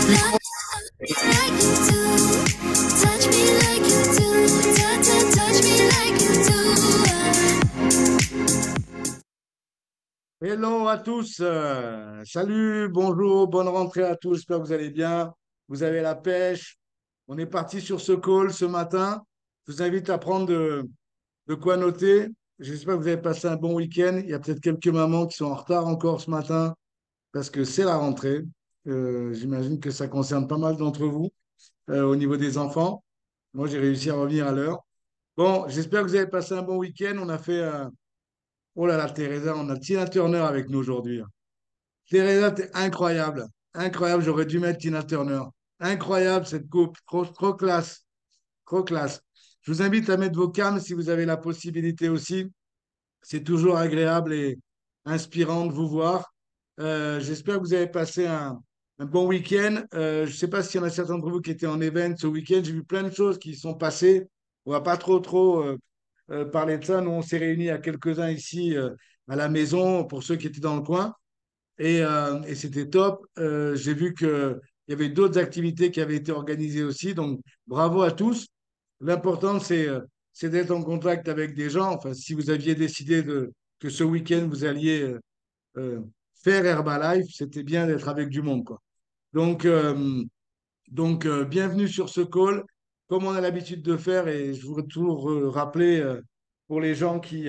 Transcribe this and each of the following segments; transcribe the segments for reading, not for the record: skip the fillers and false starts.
like you do. Touch me like you do. Touch me like you do. Hello à tous, salut, bonjour, bonne rentrée à tous, j'espère que vous allez bien, vous avez la pêche. On est parti sur ce call ce matin. Je vous invite à prendre de quoi noter. J'espère que vous avez passé un bon week-end. Il y a peut-être quelques mamans qui sont en retard encore ce matin parce que c'est la rentrée. J'imagine que ça concerne pas mal d'entre vous au niveau des enfants. Moi, j'ai réussi à revenir à l'heure. Bon, j'espère que vous avez passé un bon week-end. On a fait, oh là là, Teresa, on a Tina Turner avec nous aujourd'hui. Teresa, t'es incroyable. Incroyable, j'aurais dû mettre Tina Turner. Incroyable cette coupe. Trop, trop classe. Trop classe. Je vous invite à mettre vos cams si vous avez la possibilité aussi. C'est toujours agréable et inspirant de vous voir. J'espère que vous avez passé un bon week-end. Je ne sais pas s'il y en a certains d'entre vous qui étaient en event ce week-end. J'ai vu plein de choses qui sont passées. On va pas trop parler de ça. Nous, on s'est réunis à quelques-uns ici à la maison pour ceux qui étaient dans le coin. Et c'était top. J'ai vu qu'il y avait d'autres activités qui avaient été organisées aussi. Donc, bravo à tous. L'important, c'est d'être en contact avec des gens. Enfin, si vous aviez décidé que ce week-end, vous alliez euh, faire Herbalife, c'était bien d'être avec du monde, quoi. Donc, bienvenue sur ce call. Comme on a l'habitude de faire, et je voudrais toujours rappeler pour les gens qui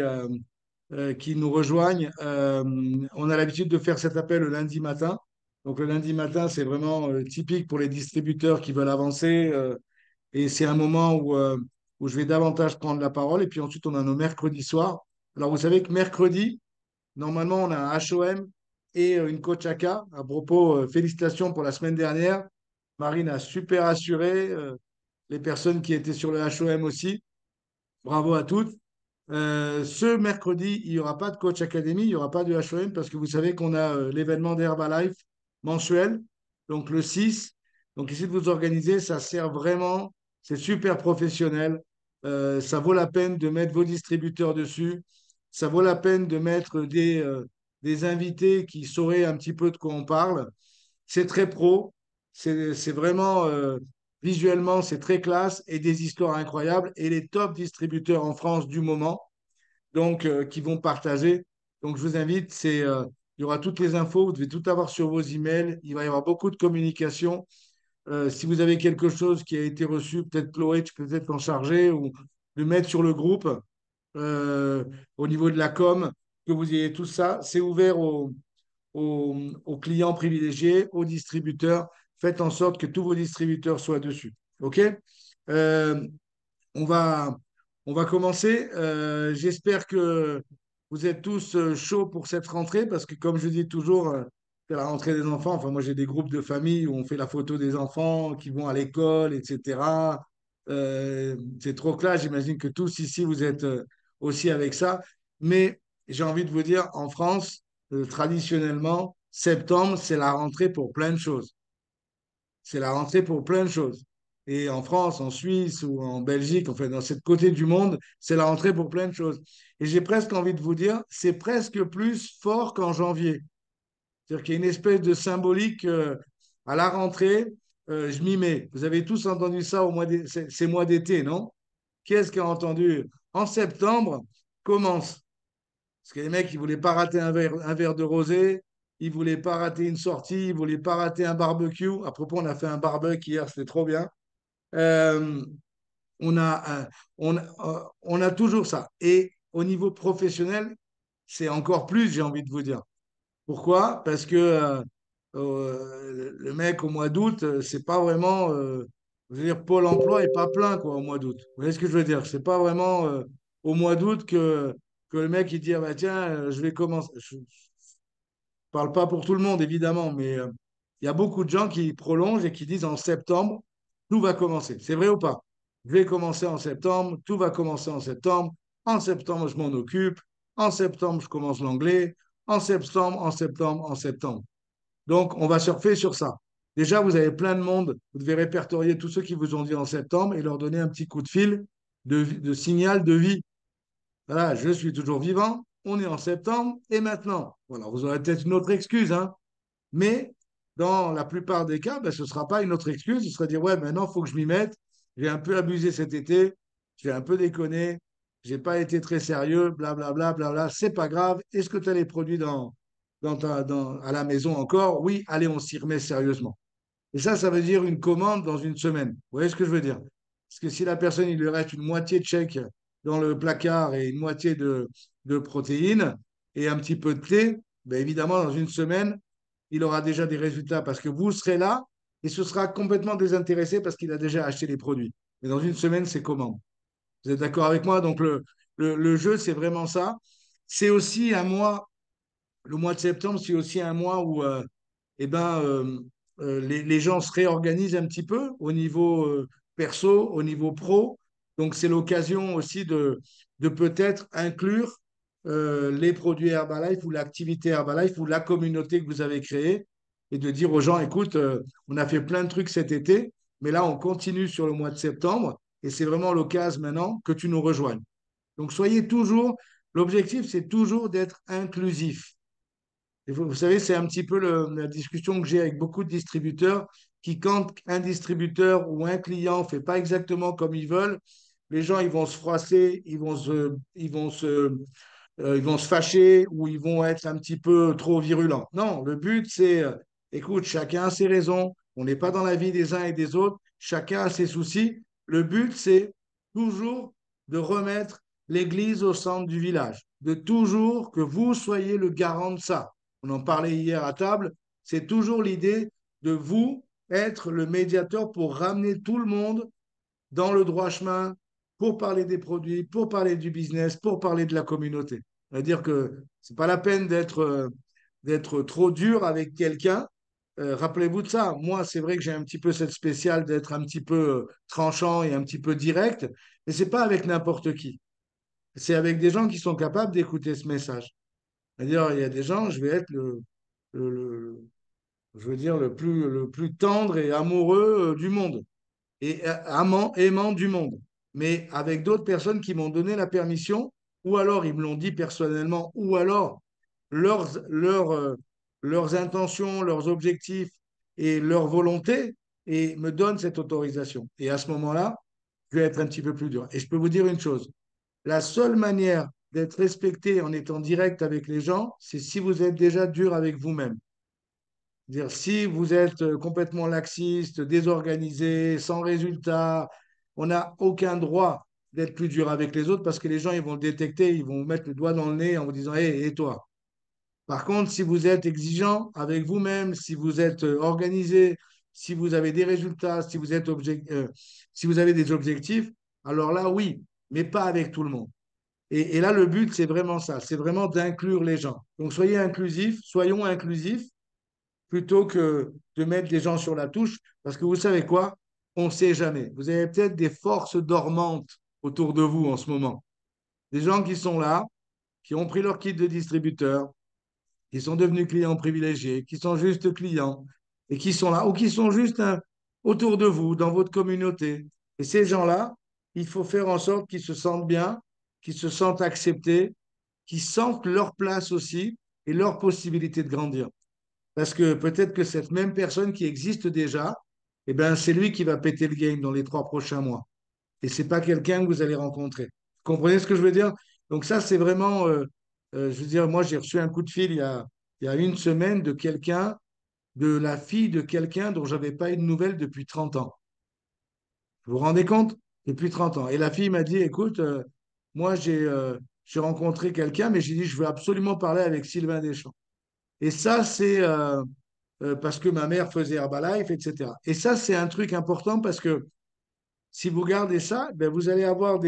nous rejoignent, on a l'habitude de faire cet appel le lundi matin. Donc le lundi matin, c'est vraiment typique pour les distributeurs qui veulent avancer. Et c'est un moment où je vais davantage prendre la parole. Et puis ensuite, on a nos mercredis soirs. Alors vous savez que mercredi, normalement, on a un HOM et une coach AK. À propos, félicitations pour la semaine dernière. Marine a super assuré. Les personnes qui étaient sur le HOM aussi. Bravo à toutes. Ce mercredi, il n'y aura pas de Coach Academy, il n'y aura pas de HOM parce que vous savez qu'on a l'événement d'Herbalife mensuel, donc le 6. Donc, essayez de vous organiser, ça sert vraiment, c'est super professionnel. Ça vaut la peine de mettre vos distributeurs dessus. Ça vaut la peine de mettre des invités qui sauraient un petit peu de quoi on parle. C'est très pro, c'est vraiment visuellement, c'est très classe et des histoires incroyables. Et les top distributeurs en France du moment donc qui vont partager. Donc, je vous invite, il y aura toutes les infos, vous devez tout avoir sur vos emails. Il va y avoir beaucoup de communication. Si vous avez quelque chose qui a été reçu, peut-être Chloé, tu peux peut-être t'en charger ou le mettre sur le groupe euh, au niveau de la com, que vous ayez tout ça. C'est ouvert aux clients privilégiés, aux distributeurs. Faites en sorte que tous vos distributeurs soient dessus. OK? Euh, on va, on va commencer. J'espère que vous êtes tous chauds pour cette rentrée parce que, comme je dis toujours, c'est la rentrée des enfants. Enfin, moi, j'ai des groupes de famille où on fait la photo des enfants qui vont à l'école, etc. C'est trop clair. J'imagine que tous ici, vous êtes aussi avec ça. Mais j'ai envie de vous dire, en France, traditionnellement, septembre, c'est la rentrée pour plein de choses. C'est la rentrée pour plein de choses. Et en France, en Suisse ou en Belgique, enfin dans cette côté du monde, c'est la rentrée pour plein de choses. Et j'ai presque envie de vous dire, c'est presque plus fort qu'en janvier. C'est-à-dire qu'il y a une espèce de symbolique à la rentrée, je m'y mets. Vous avez tous entendu ça ces mois d'été, non? Qui est-ce qui a entendu? En septembre, commence. Parce que les mecs, ils ne voulaient pas rater un verre de rosé, ils ne voulaient pas rater une sortie, ils ne voulaient pas rater un barbecue. À propos, on a fait un barbecue hier, c'était trop bien. Euh, on a, on a toujours ça. Et au niveau professionnel, c'est encore plus, j'ai envie de vous dire. Pourquoi? Parce que le mec au mois d'août, c'est pas vraiment, je veux dire, Pôle emploi est pas plein quoi au mois d'août. Vous voyez ce que je veux dire? C'est pas vraiment au mois d'août que le mec il dit ah bah tiens, je vais commencer. Je parle pas pour tout le monde évidemment, mais il y a beaucoup de gens qui prolongent et qui disent en septembre, tout va commencer. C'est vrai ou pas? Je vais commencer en septembre, tout va commencer en septembre. En septembre, je m'en occupe. En septembre, je commence l'anglais. En septembre, en septembre, en septembre. Donc, on va surfer sur ça. Déjà, vous avez plein de monde. Vous devez répertorier tous ceux qui vous ont dit en septembre et leur donner un petit coup de fil de signal de vie. Voilà, je suis toujours vivant. On est en septembre et maintenant. Voilà, vous aurez peut-être une autre excuse, hein, mais dans la plupart des cas, ben, ce ne sera pas une autre excuse. Ce sera dire, ouais, maintenant, il faut que je m'y mette. J'ai un peu abusé cet été, j'ai un peu déconné, j'ai pas été très sérieux, blablabla, blabla. C'est pas grave. Est-ce que tu as les produits à la maison encore? Oui, allez, on s'y remet sérieusement. Et ça veut dire une commande dans une semaine. Vous voyez ce que je veux dire? Parce que si la personne, il lui reste une moitié de chèque dans le placard et une moitié de protéines et un petit peu de thé, ben évidemment, dans une semaine, il aura déjà des résultats parce que vous serez là et ce sera complètement désintéressé parce qu'il a déjà acheté les produits. Mais dans une semaine, c'est comment? Vous êtes d'accord avec moi? Donc, le jeu, c'est vraiment ça. C'est aussi un mois, le mois de septembre, c'est aussi un mois où eh ben, les gens se réorganisent un petit peu au niveau perso, au niveau pro. Donc, c'est l'occasion aussi de peut-être inclure les produits Herbalife ou l'activité Herbalife ou la communauté que vous avez créée et de dire aux gens, écoute, on a fait plein de trucs cet été, mais là, on continue sur le mois de septembre et c'est vraiment l'occasion maintenant que tu nous rejoignes. Donc, soyez toujours, l'objectif, c'est toujours d'être inclusif. Et vous savez, c'est un petit peu la discussion que j'ai avec beaucoup de distributeurs qui, quand un distributeur ou un client ne fait pas exactement comme ils veulent, les gens, ils vont se froisser, ils vont se fâcher ou ils vont être un petit peu trop virulents. Non, le but, c'est, écoute, chacun a ses raisons. On n'est pas dans la vie des uns et des autres. Chacun a ses soucis. Le but, c'est toujours de remettre l'église au centre du village, de toujours que vous soyez le garant de ça. On en parlait hier à table. C'est toujours l'idée de vous être le médiateur pour ramener tout le monde dans le droit chemin pour parler des produits, pour parler du business, pour parler de la communauté. C'est-à-dire que c'est pas la peine d'être trop dur avec quelqu'un. Rappelez-vous de ça. Moi, c'est vrai que j'ai un petit peu cette spéciale d'être un petit peu tranchant et un petit peu direct, mais c'est pas avec n'importe qui. C'est avec des gens qui sont capables d'écouter ce message. C'est-à-dire, il y a des gens, je vais être le, le- je veux dire, le plus tendre et amoureux du monde et aimant du monde, mais avec d'autres personnes qui m'ont donné la permission, ou alors ils me l'ont dit personnellement, ou alors leurs, leurs, euh, leurs intentions, leurs objectifs et leur volonté, et me donnent cette autorisation. Et à ce moment-là, je vais être un petit peu plus dur. Et je peux vous dire une chose, la seule manière d'être respecté en étant direct avec les gens, c'est si vous êtes déjà dur avec vous-même. Dire, si vous êtes complètement laxiste, désorganisé, sans résultat, on n'a aucun droit d'être plus dur avec les autres parce que les gens, ils vont le détecter, ils vont vous mettre le doigt dans le nez en vous disant, hé, et toi? Par contre, si vous êtes exigeant avec vous-même, si vous êtes organisé, si vous avez des résultats, si vous avez des objectifs, alors là, oui, mais pas avec tout le monde. Et là, le but, c'est vraiment ça, c'est vraiment d'inclure les gens. Donc, soyez inclusifs, soyons inclusifs plutôt que de mettre des gens sur la touche, parce que vous savez quoi? On ne sait jamais. Vous avez peut-être des forces dormantes autour de vous en ce moment. Des gens qui sont là, qui ont pris leur kit de distributeur, qui sont devenus clients privilégiés, qui sont juste clients, et qui sont là, ou qui sont juste autour de vous, dans votre communauté. Et ces gens-là, il faut faire en sorte qu'ils se sentent bien, qu'ils se sentent acceptés, qu'ils sentent leur place aussi et leur possibilité de grandir. Parce que peut-être que cette même personne qui existe déjà, eh ben, c'est lui qui va péter le game dans les 3 prochains mois. Et c'est pas quelqu'un que vous allez rencontrer. Vous comprenez ce que je veux dire? Donc ça, c'est vraiment, je veux dire, moi, j'ai reçu un coup de fil il y a une semaine de quelqu'un, de la fille de quelqu'un dont j'avais pas eu de nouvelles depuis 30 ans. Vous vous rendez compte? Depuis 30 ans. Et la fille m'a dit, écoute, moi, j'ai rencontré quelqu'un, mais j'ai dit, je veux absolument parler avec Sylvain Deschamps. Et ça, c'est parce que ma mère faisait Herbalife, etc. Et ça, c'est un truc important parce que si vous gardez ça, ben, vous allez avoir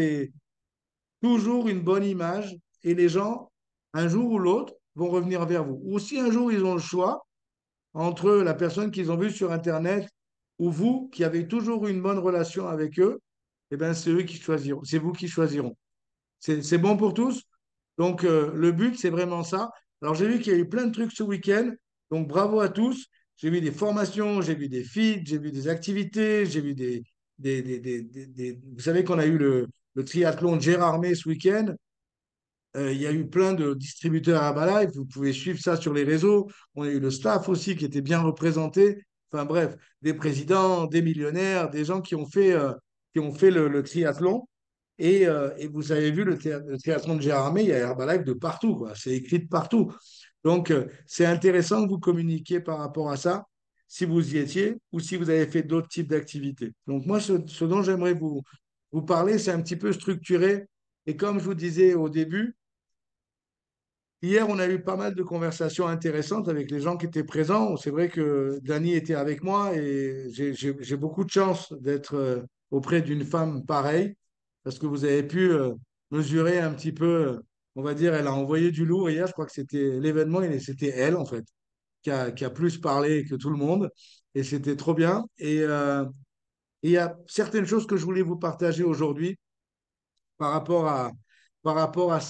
toujours une bonne image et les gens, un jour ou l'autre, vont revenir vers vous. Ou si un jour ils ont le choix entre la personne qu'ils ont vue sur Internet ou vous, qui avez toujours eu une bonne relation avec eux, eh ben, c'est eux qui choisiront, c'est vous qui choisiront. C'est bon pour tous. Donc, le but, c'est vraiment ça. Alors, j'ai vu qu'il y a eu plein de trucs ce week-end. Donc, bravo à tous. J'ai vu des formations, j'ai vu des feeds, j'ai vu des activités, j'ai vu Vous savez qu'on a eu le triathlon de Gérardmer ce week-end. Il y a eu plein de distributeurs Herbalife. Vous pouvez suivre ça sur les réseaux. On a eu le staff aussi qui était bien représenté. Enfin bref, des présidents, des millionnaires, des gens qui ont fait le triathlon. Et vous avez vu le triathlon de Gérard Armé, il y a Herbalife de partout, quoi. C'est écrit de partout. Donc, c'est intéressant que vous communiquiez par rapport à ça, si vous y étiez ou si vous avez fait d'autres types d'activités. Donc, moi, ce dont j'aimerais vous parler, c'est un petit peu structuré. Et comme je vous disais au début, hier, on a eu pas mal de conversations intéressantes avec les gens qui étaient présents. C'est vrai que Dany était avec moi et j'ai beaucoup de chance d'être auprès d'une femme pareille parce que vous avez pu mesurer un petit peu, on va dire, elle a envoyé du lourd hier. Je crois que c'était l'événement et c'était elle, en fait, qui a plus parlé que tout le monde et c'était trop bien. Et il y a certaines choses que je voulais vous partager aujourd'hui par rapport par rapport à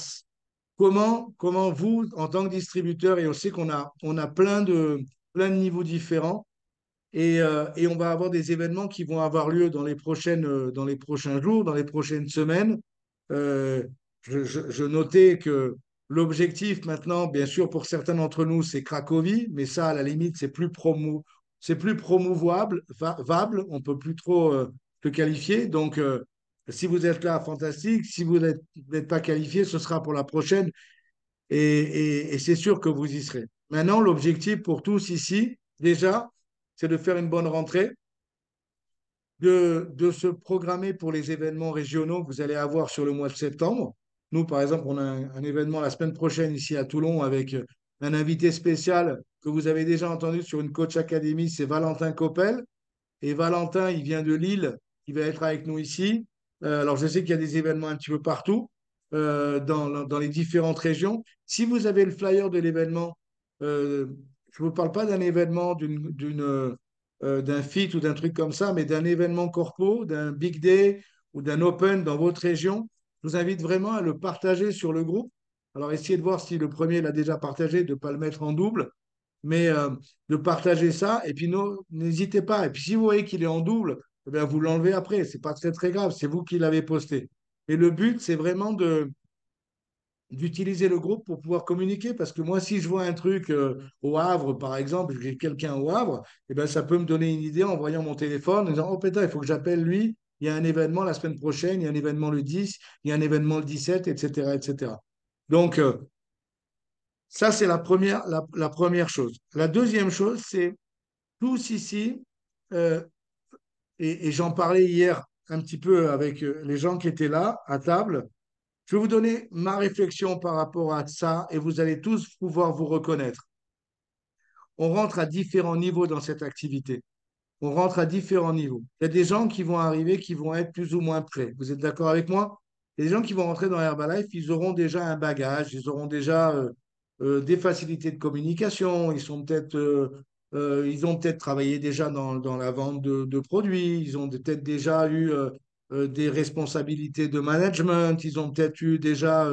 comment vous, en tant que distributeur, et on sait on a plein de niveaux différents, et on va avoir des événements qui vont avoir lieu dans les prochains jours, dans les prochaines semaines. Euh, je notais que l'objectif maintenant, bien sûr, pour certains d'entre nous, c'est Cracovie, mais ça, à la limite, c'est plus promouvoable, vable, on peut plus trop le qualifier. Donc, si vous êtes là, fantastique. Si vous n'êtes pas qualifié, ce sera pour la prochaine et c'est sûr que vous y serez. Maintenant, l'objectif pour tous ici, déjà, c'est de faire une bonne rentrée, de se programmer pour les événements régionaux que vous allez avoir sur le mois de septembre. Nous, par exemple, on a un événement la semaine prochaine ici à Toulon avec un invité spécial que vous avez déjà entendu sur une Coach Academy, c'est Valentin Coppel. Et Valentin, il vient de Lille, il va être avec nous ici. Alors, je sais qu'il y a des événements un petit peu partout, dans les différentes régions. Si vous avez le flyer de l'événement, euh, je ne vous parle pas d'un événement, d'un feat ou d'un truc comme ça, mais d'un événement corpo, d'un big day ou d'un open dans votre région, je vous invite vraiment à le partager sur le groupe. Alors, essayez de voir si le premier l'a déjà partagé, de ne pas le mettre en double, mais de partager ça. Et puis, n'hésitez pas. Et puis, si vous voyez qu'il est en double, eh bien, vous l'enlevez après. C'est pas très, très grave. C'est vous qui l'avez posté. Et le but, c'est vraiment d'utiliser le groupe pour pouvoir communiquer. Parce que moi, si je vois un truc au Havre, par exemple, j'ai quelqu'un au Havre, eh ben, ça peut me donner une idée en voyant mon téléphone, en disant, oh putain, il faut que j'appelle lui. Il y a un événement la semaine prochaine, il y a un événement le 10, il y a un événement le 17, etc., etc. Donc, ça, c'est la première chose. La deuxième chose, c'est tous ici, euh, et j'en parlais hier un petit peu avec les gens qui étaient là à table, je vais vous donner ma réflexion par rapport à ça et vous allez tous pouvoir vous reconnaître. On rentre à différents niveaux dans cette activité. On rentre à différents niveaux. Il y a des gens qui vont arriver, qui vont être plus ou moins prêts. Vous êtes d'accord avec moi? Il y a des gens qui vont rentrer dans Herbalife, ils auront déjà un bagage, ils auront déjà des facilités de communication, ils ont peut-être travaillé déjà dans la vente de produits, ils ont peut-être déjà eu des responsabilités de management, ils ont peut-être eu déjà...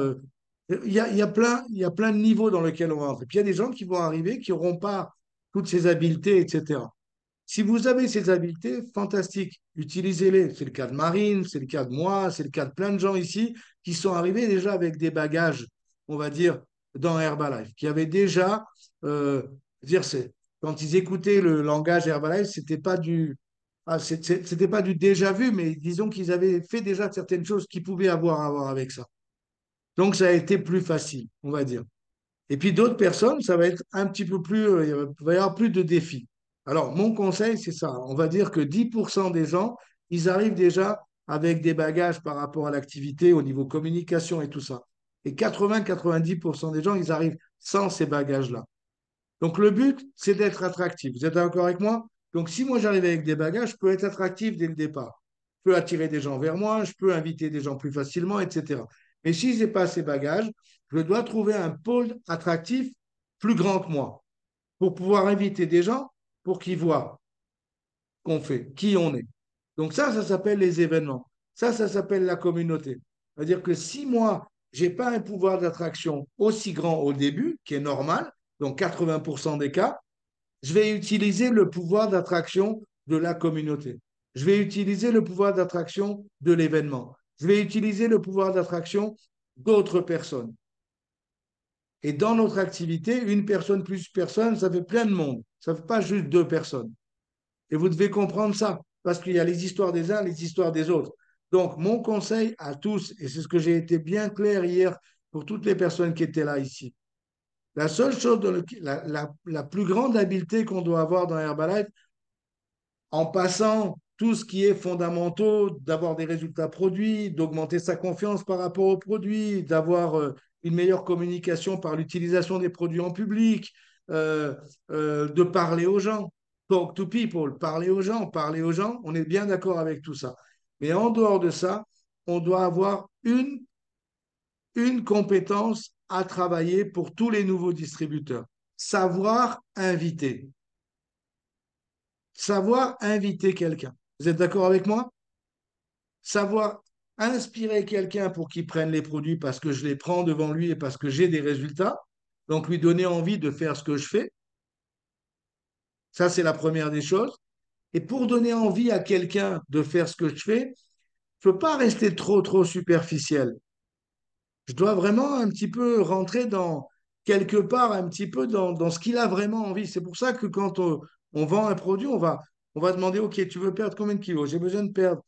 il y a plein de niveaux dans lesquels on va rentrer. Puis il y a des gens qui vont arriver qui n'auront pas toutes ces habiletés, etc. Si vous avez ces habiletés, fantastique, utilisez-les. C'est le cas de Marine, c'est le cas de moi, c'est le cas de plein de gens ici qui sont arrivés déjà avec des bagages, on va dire, dans Herbalife, qui avaient déjà, dire, quand ils écoutaient le langage Herbalife, c'était pas du déjà vu, mais disons qu'ils avaient fait déjà certaines choses qui pouvaient avoir à voir avec ça. Donc ça a été plus facile, on va dire. Et puis d'autres personnes, ça va être un petit peu plus, il va y avoir plus de défis. Alors, mon conseil, c'est ça. On va dire que 10% des gens, ils arrivent déjà avec des bagages par rapport à l'activité, au niveau communication et tout ça. Et 80-90% des gens, ils arrivent sans ces bagages-là. Donc, le but, c'est d'être attractif. Vous êtes d'accord avec moi? Donc, si moi j'arrive avec des bagages, je peux être attractif dès le départ. Je peux attirer des gens vers moi, je peux inviter des gens plus facilement, etc. Mais si je n'ai pas ces bagages, je dois trouver un pôle attractif plus grand que moi pour pouvoir inviter des gens pour qu'ils voient qu'on fait, qui on est. Donc ça s'appelle les événements. Ça s'appelle la communauté. C'est-à-dire que si moi, je n'ai pas un pouvoir d'attraction aussi grand au début, qui est normal, donc 80% des cas, je vais utiliser le pouvoir d'attraction de la communauté. Je vais utiliser le pouvoir d'attraction de l'événement. Je vais utiliser le pouvoir d'attraction d'autres personnes. Et dans notre activité, une personne plus personne, ça fait plein de monde. Ça ne fait pas juste deux personnes. Et vous devez comprendre ça, parce qu'il y a les histoires des uns, les histoires des autres. Donc, mon conseil à tous, et c'est ce que j'ai été bien clair hier pour toutes les personnes qui étaient là ici, la seule chose, la plus grande habileté qu'on doit avoir dans Herbalife, en passant tout ce qui est fondamentaux, d'avoir des résultats produits, d'augmenter sa confiance par rapport aux produits, d'avoir une meilleure communication par l'utilisation des produits en public, euh, de parler aux gens. Talk to people, parler aux gens, on est bien d'accord avec tout ça. Mais en dehors de ça, on doit avoir une compétence à travailler pour tous les nouveaux distributeurs. Savoir inviter. Savoir inviter quelqu'un. Vous êtes d'accord avec moi? Savoir inspirer quelqu'un pour qu'il prenne les produits parce que je les prends devant lui et parce que j'ai des résultats. Donc lui donner envie de faire ce que je fais. Ça, c'est la première des choses. Et pour donner envie à quelqu'un de faire ce que je fais, je ne peux pas rester trop superficiel. Je dois vraiment un petit peu rentrer dans, quelque part, un petit peu dans ce qu'il a vraiment envie. C'est pour ça que quand on vend un produit, on va demander, OK, tu veux perdre combien de kilos? J'ai besoin de perdre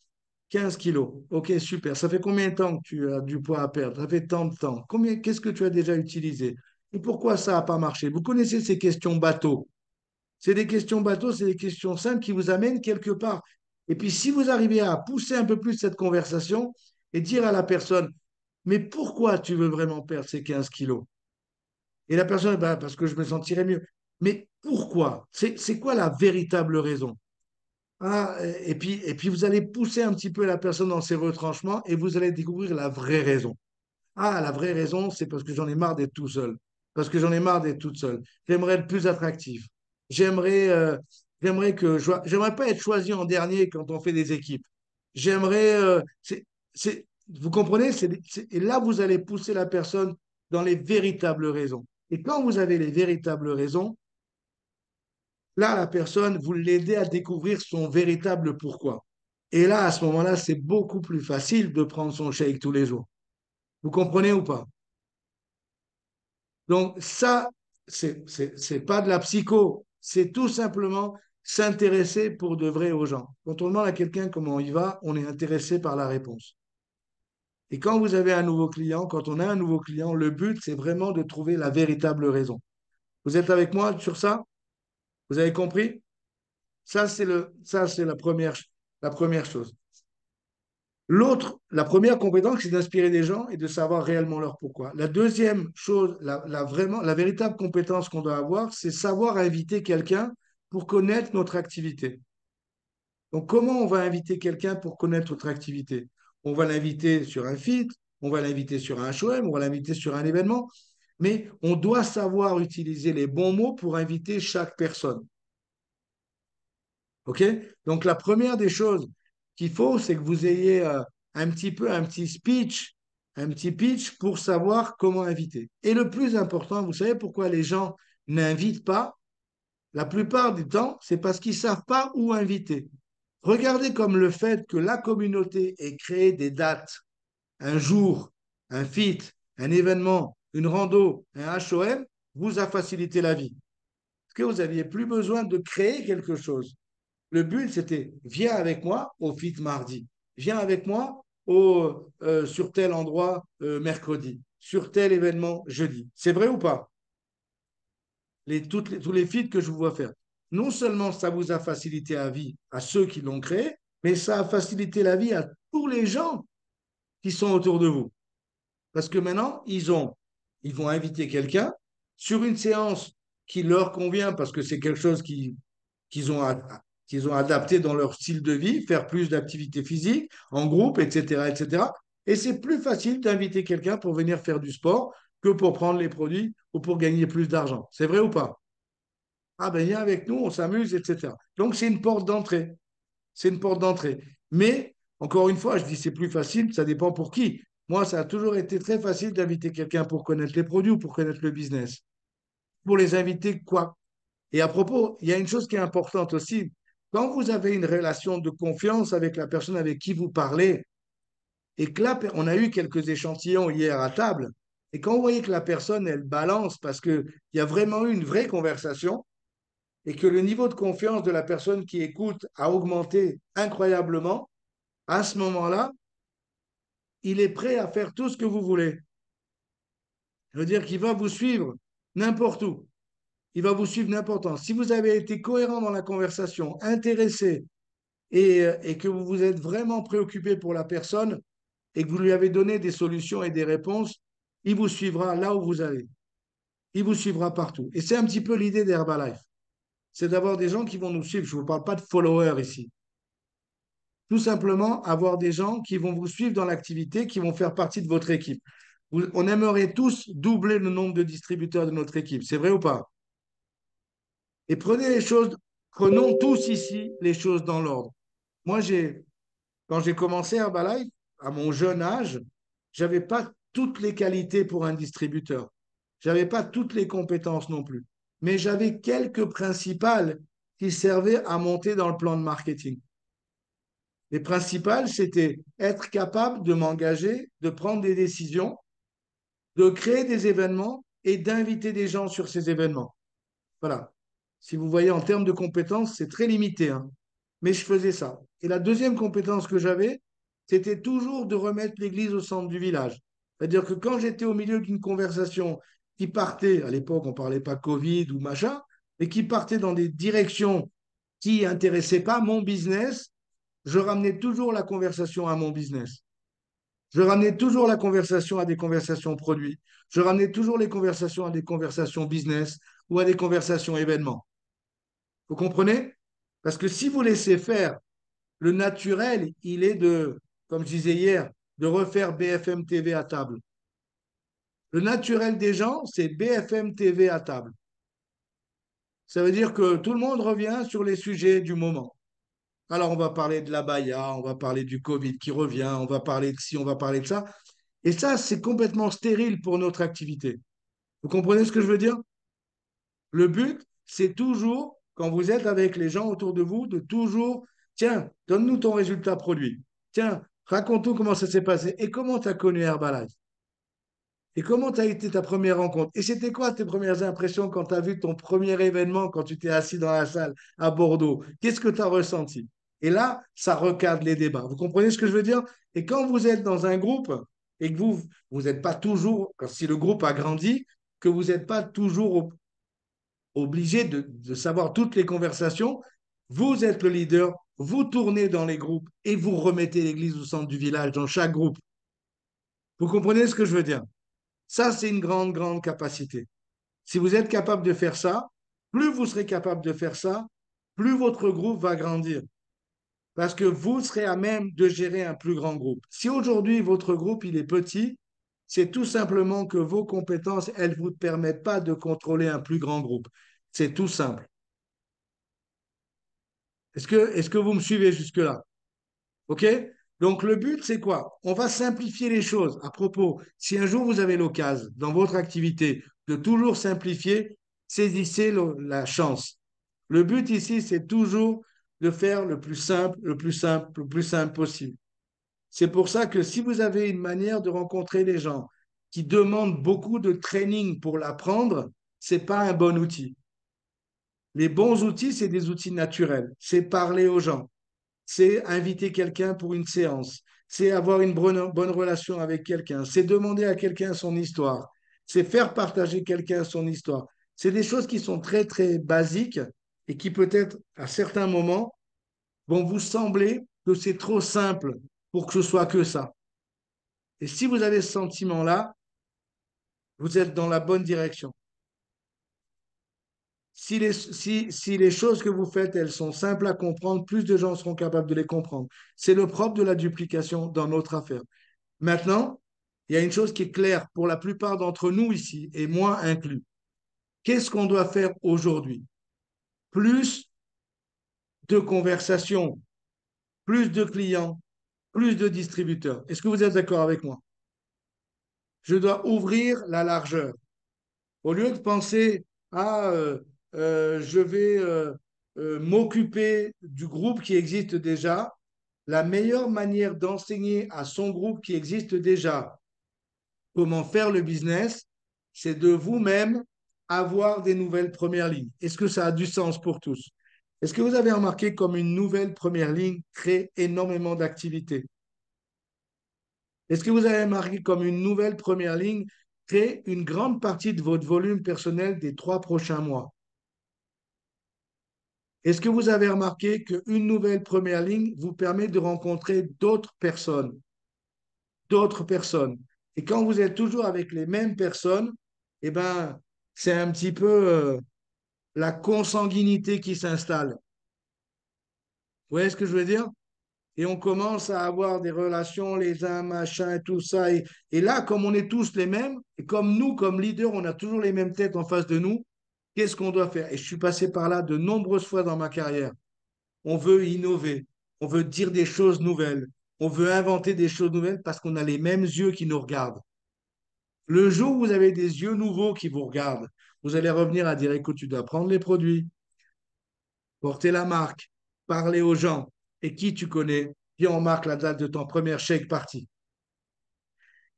15 kilos. OK, super. Ça fait combien de temps que tu as du poids à perdre? Ça fait tant de temps. Qu'est-ce que tu as déjà utilisé? Et pourquoi ça n'a pas marché? Vous connaissez ces questions bateaux. C'est des questions bateaux, c'est des questions simples qui vous amènent quelque part. Et puis, si vous arrivez à pousser un peu plus cette conversation et dire à la personne, mais pourquoi tu veux vraiment perdre ces 15 kilos? Et la personne, bah, parce que je me sentirais mieux. Mais pourquoi? C'est quoi la véritable raison? Ah, et puis, vous allez pousser un petit peu la personne dans ses retranchements et vous allez découvrir la vraie raison. Ah, la vraie raison, c'est parce que j'en ai marre d'être tout seul. Parce que j'en ai marre d'être toute seule. J'aimerais être plus attractif. J'aimerais j'aimerais pas être choisi en dernier quand on fait des équipes. J'aimerais. Vous comprenez? Et là, vous allez pousser la personne dans les véritables raisons. Et quand vous avez les véritables raisons, là, la personne, vous l'aidez à découvrir son véritable pourquoi. Et là, à ce moment-là, c'est beaucoup plus facile de prendre son shake tous les jours. Vous comprenez ou pas? Donc ça, c'est pas de la psycho, c'est tout simplement s'intéresser pour de vrai aux gens. Quand on demande à quelqu'un comment il va, on est intéressé par la réponse. Et quand vous avez un nouveau client, quand on a un nouveau client, le but, c'est vraiment de trouver la véritable raison. Vous êtes avec moi sur ça? Vous avez compris? Ça, c'est la première chose. La première compétence, c'est d'inspirer des gens et de savoir réellement leur pourquoi. La deuxième chose, la véritable compétence qu'on doit avoir, c'est savoir inviter quelqu'un pour connaître notre activité. Donc, comment on va inviter quelqu'un pour connaître notre activité? On va l'inviter sur un feed, on va l'inviter sur un HOM, on va l'inviter sur un événement, mais on doit savoir utiliser les bons mots pour inviter chaque personne. OK? Donc, la première des choses qu'il faut, c'est que vous ayez un petit peu un petit pitch pour savoir comment inviter. Et le plus important, vous savez pourquoi les gens n'invitent pas? La plupart du temps, c'est parce qu'ils ne savent pas où inviter. Regardez comme le fait que la communauté ait créé des dates, un jour, un fit, un événement, une rando, un HOM, vous a facilité la vie. Parce que vous n'aviez plus besoin de créer quelque chose. Le but, c'était viens avec moi au FIT mardi, viens avec moi sur tel endroit mercredi, sur tel événement jeudi. C'est vrai ou pas? Tous les feats que je vous vois faire. Non seulement ça vous a facilité la vie à ceux qui l'ont créé, mais ça a facilité la vie à tous les gens qui sont autour de vous. Parce que maintenant, ils vont inviter quelqu'un sur une séance qui leur convient parce que c'est quelque chose qu'ils ont, qu'ils ont adapté dans leur style de vie, faire plus d'activités physiques en groupe, etc., etc. Et c'est plus facile d'inviter quelqu'un pour venir faire du sport que pour prendre les produits ou pour gagner plus d'argent. C'est vrai ou pas? Ah ben viens avec nous, on s'amuse, etc. Donc c'est une porte d'entrée. C'est une porte d'entrée. Mais, encore une fois, je dis c'est plus facile, ça dépend pour qui. Moi, ça a toujours été très facile d'inviter quelqu'un pour connaître les produits ou pour connaître le business. Pour les inviter, quoi? Et à propos, il y a une chose qui est importante aussi. Quand vous avez une relation de confiance avec la personne avec qui vous parlez, et que là, on a eu quelques échantillons hier à table, Et quand vous voyez que la personne, elle balance parce qu'il y a vraiment eu une vraie conversation et que le niveau de confiance de la personne qui écoute a augmenté incroyablement, à ce moment-là, il est prêt à faire tout ce que vous voulez. Je veux dire qu'il va vous suivre n'importe où. Il va vous suivre n'importe où. Si vous avez été cohérent dans la conversation, intéressé et que vous vous êtes vraiment préoccupé pour la personne et que vous lui avez donné des solutions et des réponses, il vous suivra là où vous allez. Il vous suivra partout. Et c'est un petit peu l'idée d'Herbalife. C'est d'avoir des gens qui vont nous suivre. Je ne vous parle pas de followers ici. Tout simplement avoir des gens qui vont vous suivre dans l'activité, qui vont faire partie de votre équipe. On aimerait tous doubler le nombre de distributeurs de notre équipe. C'est vrai ou pas? Et prenons tous ici les choses dans l'ordre. Moi, quand j'ai commencé Herbalife, à mon jeune âge, j'avais pas toutes les qualités pour un distributeur. J'avais pas toutes les compétences non plus. Mais j'avais quelques principales qui servaient à monter dans le plan de marketing. Les principales, c'était être capable de m'engager, de prendre des décisions, de créer des événements et d'inviter des gens sur ces événements. Voilà. Si vous voyez en termes de compétences, c'est très limité, hein. Mais je faisais ça. Et la deuxième compétence que j'avais, c'était toujours de remettre l'église au centre du village. C'est-à-dire que quand j'étais au milieu d'une conversation qui partait, à l'époque on ne parlait pas Covid ou machin, et qui partait dans des directions qui n'intéressaient pas mon business, je ramenais toujours la conversation à mon business. Je ramenais toujours la conversation à des conversations produits. Je ramenais toujours les conversations à des conversations business ou à des conversations événements. Vous comprenez? Parce que si vous laissez faire, le naturel, il est de, comme je disais hier, de refaire BFM TV à table. Le naturel des gens, c'est BFM TV à table. Ça veut dire que tout le monde revient sur les sujets du moment. Alors, on va parler de la baya, on va parler du Covid qui revient, on va parler de ci, on va parler de ça. Et ça, c'est complètement stérile pour notre activité. Vous comprenez ce que je veux dire? Le but, c'est toujours, quand vous êtes avec les gens autour de vous, de toujours, tiens, donne-nous ton résultat produit. Tiens, raconte-nous comment ça s'est passé et comment tu as connu Herbalife. Et comment tu as été ta première rencontre? Et c'était quoi tes premières impressions quand tu as vu ton premier événement, quand tu t'es assis dans la salle à Bordeaux? Qu'est-ce que tu as ressenti? Et là, ça recadre les débats. Vous comprenez ce que je veux dire? Et quand vous êtes dans un groupe et que vous n'êtes pas toujours, si le groupe a grandi, que vous n'êtes pas toujours obligé de savoir toutes les conversations, vous êtes le leader, vous tournez dans les groupes et vous remettez l'église au centre du village dans chaque groupe. Vous comprenez ce que je veux dire? Ça, c'est une grande, grande capacité. Si vous êtes capable de faire ça, plus vous serez capable de faire ça, plus votre groupe va grandir. Parce que vous serez à même de gérer un plus grand groupe. Si aujourd'hui votre groupe il est petit, c'est tout simplement que vos compétences, elles ne vous permettent pas de contrôler un plus grand groupe. C'est tout simple. Est-ce que vous me suivez jusque-là? OK? Donc le but, c'est quoi? On va simplifier les choses. À propos, si un jour vous avez l'occasion dans votre activité de toujours simplifier, saisissez la chance. Le but ici, c'est toujours de faire le plus simple, le plus simple, le plus simple possible. C'est pour ça que si vous avez une manière de rencontrer les gens qui demandent beaucoup de training pour l'apprendre, c'est pas un bon outil. Les bons outils, c'est des outils naturels. C'est parler aux gens, c'est inviter quelqu'un pour une séance, c'est avoir une bonne relation avec quelqu'un, c'est demander à quelqu'un son histoire, c'est faire partager quelqu'un son histoire. C'est des choses qui sont très, très basiques et qui peut-être, à certains moments, vont vous sembler que c'est trop simple pour que ce soit que ça. Et si vous avez ce sentiment-là, vous êtes dans la bonne direction. Si les choses que vous faites, elles sont simples à comprendre, plus de gens seront capables de les comprendre. C'est le propre de la duplication dans notre affaire. Maintenant, il y a une chose qui est claire pour la plupart d'entre nous ici, et moi inclus. Qu'est-ce qu'on doit faire aujourd'hui? Plus de conversations, plus de clients, plus de distributeurs. Est-ce que vous êtes d'accord avec moi? Je dois ouvrir la largeur. Au lieu de penser, ah, je vais m'occuper du groupe qui existe déjà, la meilleure manière d'enseigner à son groupe qui existe déjà comment faire le business, c'est de vous-même avoir des nouvelles premières lignes. Est-ce que ça a du sens pour tous? Est-ce que vous avez remarqué comme une nouvelle première ligne crée énormément d'activités? Est-ce que vous avez remarqué comme une nouvelle première ligne crée une grande partie de votre volume personnel des 3 prochains mois? Est-ce que vous avez remarqué qu'une nouvelle première ligne vous permet de rencontrer d'autres personnes? D'autres personnes. Et quand vous êtes toujours avec les mêmes personnes, eh ben, c'est un petit peu la consanguinité qui s'installe. Vous voyez ce que je veux dire? Et on commence à avoir des relations, les uns, machin, et tout ça. Et là, comme on est tous les mêmes, et comme nous, comme leaders, on a toujours les mêmes têtes en face de nous, qu'est-ce qu'on doit faire? Et je suis passé par là de nombreuses fois dans ma carrière. On veut innover, on veut dire des choses nouvelles, on veut inventer des choses nouvelles parce qu'on a les mêmes yeux qui nous regardent. Le jour où vous avez des yeux nouveaux qui vous regardent, vous allez revenir à dire, écoute, tu dois prendre les produits, porter la marque, parler aux gens et qui tu connais. Puis on marque la date de ton premier shake party.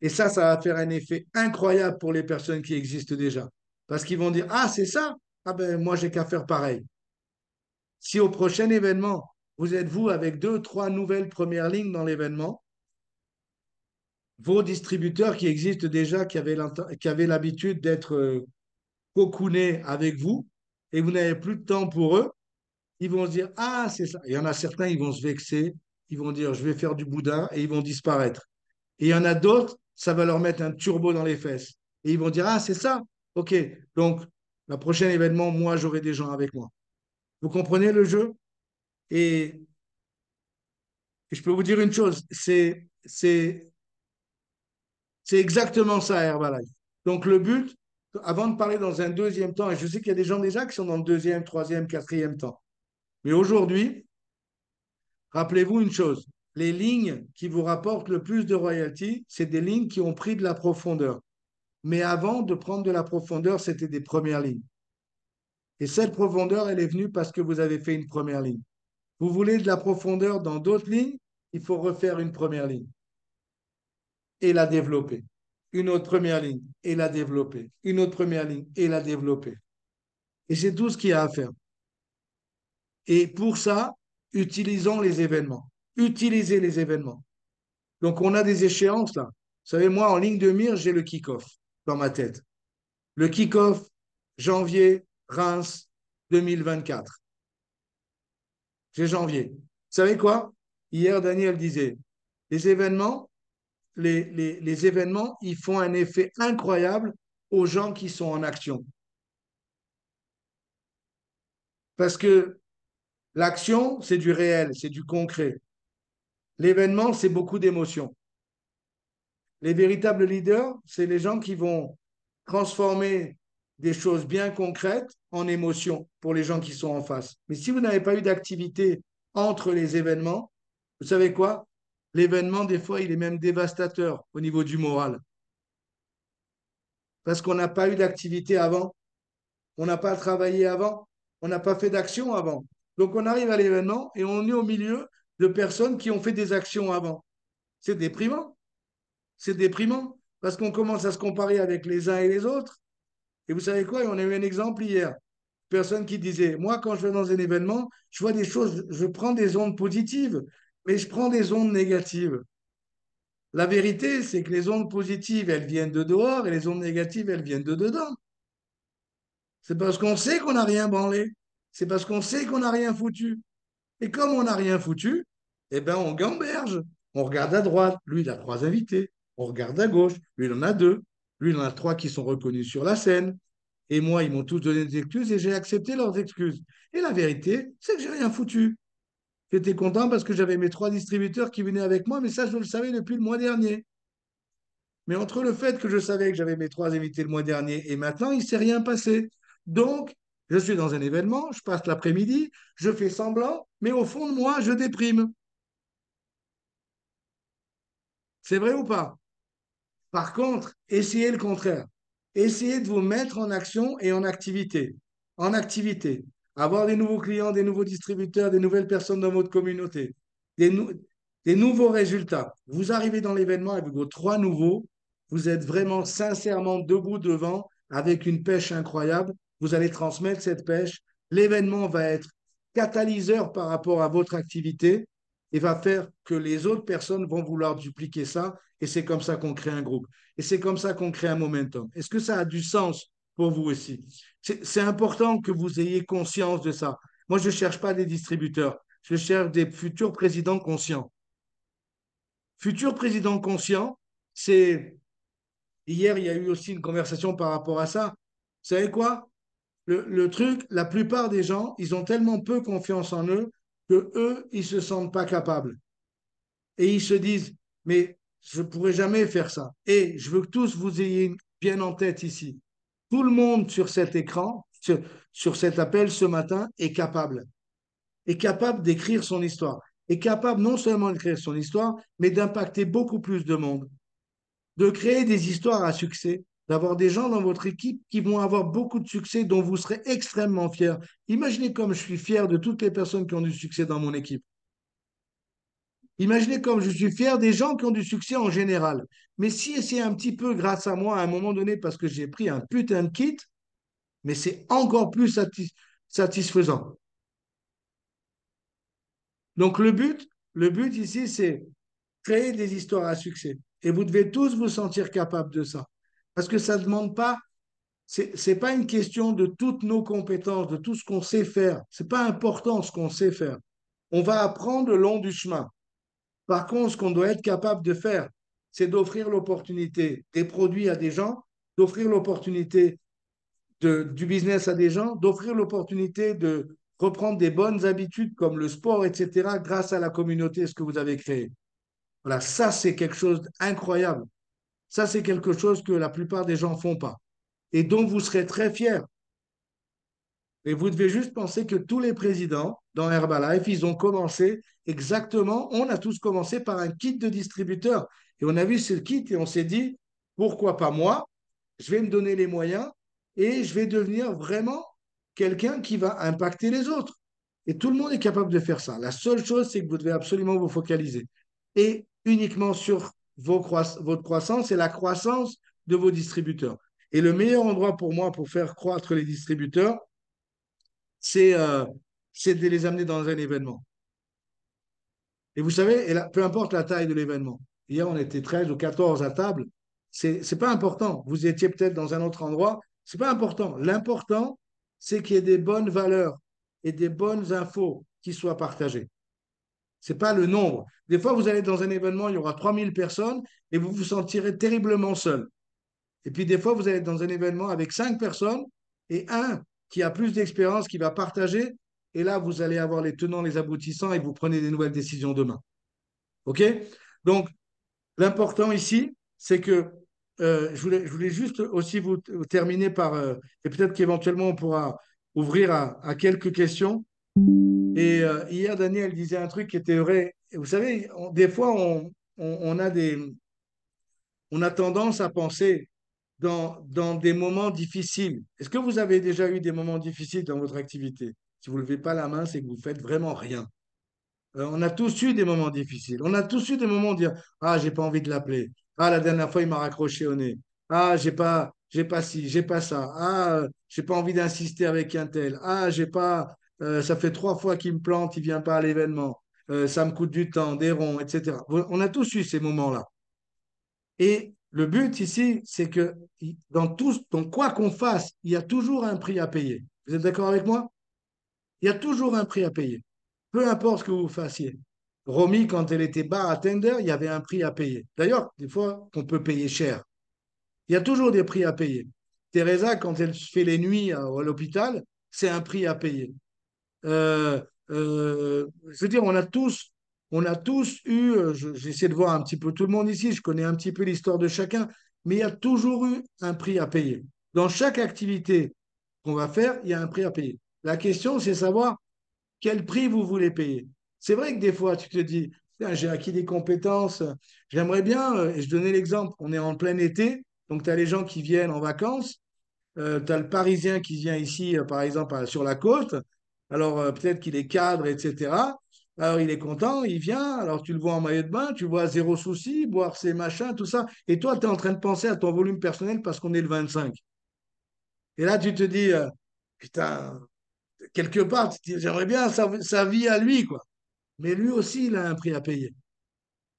Et ça va faire un effet incroyable pour les personnes qui existent déjà. Parce qu'ils vont dire, ah, c'est ça? Ah ben, moi, j'ai qu'à faire pareil. Si au prochain événement, vous êtes vous avec deux, trois nouvelles premières lignes dans l'événement, vos distributeurs qui existent déjà, qui avaient l'habitude d'être cocoonés avec vous, et vous n'avez plus de temps pour eux, ils vont se dire, ah, c'est ça. Il y en a certains, ils vont se vexer, ils vont dire, je vais faire du boudin, et ils vont disparaître. Et il y en a d'autres, ça va leur mettre un turbo dans les fesses. Et ils vont dire, ah, c'est ça. OK. Donc, le prochain événement, moi, j'aurai des gens avec moi. Vous comprenez le jeu? Et je peux vous dire une chose, c'est exactement ça, Herbalife. Donc, le but, avant de parler dans un deuxième temps, et je sais qu'il y a des gens déjà qui sont dans le deuxième, troisième, quatrième temps, mais aujourd'hui, rappelez-vous une chose, les lignes qui vous rapportent le plus de royalties, c'est des lignes qui ont pris de la profondeur. Mais avant de prendre de la profondeur, c'était des premières lignes. Et cette profondeur, elle est venue parce que vous avez fait une première ligne. Vous voulez de la profondeur dans d'autres lignes, il faut refaire une première ligne et la développer. Une autre première ligne et la développer. Une autre première ligne et la développer. Et c'est tout ce qu'il y a à faire. Et pour ça, utilisons les événements. Utilisez les événements. Donc, on a des échéances là. Vous savez, moi, en ligne de mire, j'ai le kick-off dans ma tête. Le kick-off, janvier, Reims 2024. C'est janvier. Vous savez quoi? Hier, Daniel disait, les événements, les événements, ils font un effet incroyable aux gens qui sont en action. Parce que l'action, c'est du réel, c'est du concret. L'événement, c'est beaucoup d'émotions. Les véritables leaders, c'est les gens qui vont transformer des choses bien concrètes en émotions pour les gens qui sont en face. Mais si vous n'avez pas eu d'activité entre les événements, vous savez quoi? L'événement, des fois, il est même dévastateur au niveau du moral. Parce qu'on n'a pas eu d'activité avant, on n'a pas travaillé avant, on n'a pas fait d'action avant. Donc on arrive à l'événement et on est au milieu de personnes qui ont fait des actions avant. C'est déprimant. C'est déprimant parce qu'on commence à se comparer avec les uns et les autres. Et vous savez quoi? On a eu un exemple hier. Personne qui disait, moi, quand je vais dans un événement, je vois des choses, je prends des ondes positives, mais je prends des ondes négatives. La vérité, c'est que les ondes positives, elles viennent de dehors et les ondes négatives, elles viennent de dedans. C'est parce qu'on sait qu'on n'a rien branlé. C'est parce qu'on sait qu'on n'a rien foutu. Et comme on n'a rien foutu, eh ben on gamberge. On regarde à droite, lui, il a trois invités. On regarde à gauche, lui, il en a deux. Lui, il en a trois qui sont reconnus sur la scène. Et moi, ils m'ont tous donné des excuses et j'ai accepté leurs excuses. Et la vérité, c'est que j'ai rien foutu. J'étais content parce que j'avais mes trois distributeurs qui venaient avec moi, mais ça, je le savais depuis le mois dernier. Mais entre le fait que je savais que j'avais mes trois invités le mois dernier et maintenant, il ne s'est rien passé. Donc, je suis dans un événement, je passe l'après-midi, je fais semblant, mais au fond de moi, je déprime. C'est vrai ou pas? Par contre, essayez le contraire. Essayez de vous mettre en action et en activité. En activité. Avoir des nouveaux clients, des nouveaux distributeurs, des nouvelles personnes dans votre communauté, des, nou- des nouveaux résultats. Vous arrivez dans l'événement avec vos trois nouveaux. vous êtes vraiment sincèrement debout devant avec une pêche incroyable. Vous allez transmettre cette pêche. L'événement va être catalyseur par rapport à votre activité et va faire que les autres personnes vont vouloir dupliquer ça. Et c'est comme ça qu'on crée un groupe. Et c'est comme ça qu'on crée un momentum. Est-ce que ça a du sens pour vous aussi? C'est important que vous ayez conscience de ça. Moi, je ne cherche pas des distributeurs. Je cherche des futurs présidents conscients. Futur président conscient, c'est... Hier, il y a eu aussi une conversation par rapport à ça. Vous savez quoi? Le truc, la plupart des gens, ils ont tellement peu confiance en eux que eux, ils se sentent pas capables. Et ils se disent, mais je ne pourrai jamais faire ça. Et je veux que tous vous ayez bien en tête ici. Tout le monde sur cet écran, sur cet appel ce matin, est capable d'écrire son histoire, est capable non seulement d'écrire son histoire, mais d'impacter beaucoup plus de monde, de créer des histoires à succès, d'avoir des gens dans votre équipe qui vont avoir beaucoup de succès, dont vous serez extrêmement fiers. Imaginez comme je suis fier de toutes les personnes qui ont du succès dans mon équipe. Imaginez comme je suis fier des gens qui ont du succès en général. Mais si c'est un petit peu grâce à moi à un moment donné parce que j'ai pris un putain de kit, mais c'est encore plus satisfaisant. Donc le but ici, c'est créer des histoires à succès. Et vous devez tous vous sentir capables de ça. Parce que ça ne demande pas, c'est pas une question de toutes nos compétences, de tout ce qu'on sait faire. C'est pas important ce qu'on sait faire. On va apprendre le long du chemin. Par contre, ce qu'on doit être capable de faire, c'est d'offrir l'opportunité des produits à des gens, d'offrir l'opportunité du business à des gens, d'offrir l'opportunité de reprendre des bonnes habitudes comme le sport, etc., grâce à la communauté, ce que vous avez créé. Voilà, ça, c'est quelque chose d'incroyable. Ça, c'est quelque chose que la plupart des gens ne font pas et dont vous serez très fiers. Et vous devez juste penser que tous les présidents dans Herbalife, ils ont commencé exactement, on a tous commencé par un kit de distributeur. Et on a vu ce kit et on s'est dit, pourquoi pas moi? Je vais me donner les moyens et je vais devenir vraiment quelqu'un qui va impacter les autres. Et tout le monde est capable de faire ça. La seule chose, c'est que vous devez absolument vous focaliser. Et uniquement sur votre croissance et la croissance de vos distributeurs. Et le meilleur endroit pour moi pour faire croître les distributeurs, c'est c'est de les amener dans un événement. Et vous savez, peu importe la taille de l'événement, hier on était 13 ou 14 à table, c'est pas important. Vous étiez peut-être dans un autre endroit, c'est pas important. L'important, c'est qu'il y ait des bonnes valeurs et des bonnes infos qui soient partagées. C'est pas le nombre. Des fois, vous allez dans un événement, il y aura 3000 personnes et vous vous sentirez terriblement seul. Et puis des fois, vous allez dans un événement avec 5 personnes et un qui a plus d'expérience qui va partager. Et là, vous allez avoir les tenants, les aboutissants et vous prenez des nouvelles décisions demain. OK? Donc, l'important ici, c'est que je voulais juste aussi vous terminer par, et peut-être qu'éventuellement on pourra ouvrir à quelques questions. Et hier, Daniel disait un truc qui était vrai. Et vous savez, des fois, on a on a tendance à penser dans des moments difficiles. Est-ce que vous avez déjà eu des moments difficiles dans votre activité? Si vous ne levez pas la main, c'est que vous faites vraiment rien. On a tous eu des moments difficiles. On a tous eu des moments où dire, ah, j'ai pas envie de l'appeler. Ah, la dernière fois, il m'a raccroché au nez. Ah, j'ai pas ci, j'ai pas ça. Ah, j'ai pas envie d'insister avec un tel. Ah, j'ai pas, ça fait 3 fois qu'il me plante, il vient pas à l'événement. Ça me coûte du temps, des ronds, etc. On a tous eu ces moments-là. Et le but ici, c'est que dans quoi qu'on fasse, il y a toujours un prix à payer. Vous êtes d'accord avec moi? Il y a toujours un prix à payer. Peu importe ce que vous fassiez. Romy, quand elle était bartender, il y avait un prix à payer. D'ailleurs, des fois, on peut payer cher. Il y a toujours des prix à payer. Teresa, quand elle fait les nuits à l'hôpital, c'est un prix à payer. Euh, je veux dire, on a tous eu, j'essaie de voir un petit peu tout le monde ici, je connais un petit peu l'histoire de chacun, mais il y a toujours eu un prix à payer. Dans chaque activité qu'on va faire, il y a un prix à payer. La question, c'est savoir quel prix vous voulez payer. C'est vrai que des fois, tu te dis, tiens, j'ai acquis des compétences, j'aimerais bien, et je donnais l'exemple, on est en plein été, donc tu as les gens qui viennent en vacances, tu as le Parisien qui vient ici, par exemple, sur la côte. Alors, peut-être qu'il est cadre, etc. Alors il est content, il vient, alors tu le vois en maillot de bain, tu vois zéro souci, boire ses machins, tout ça. Et toi, tu es en train de penser à ton volume personnel parce qu'on est le 25. Et là, tu te dis, putain, quelque part, tu te dis, j'aimerais bien sa vie à lui, quoi. Mais lui aussi, il a un prix à payer.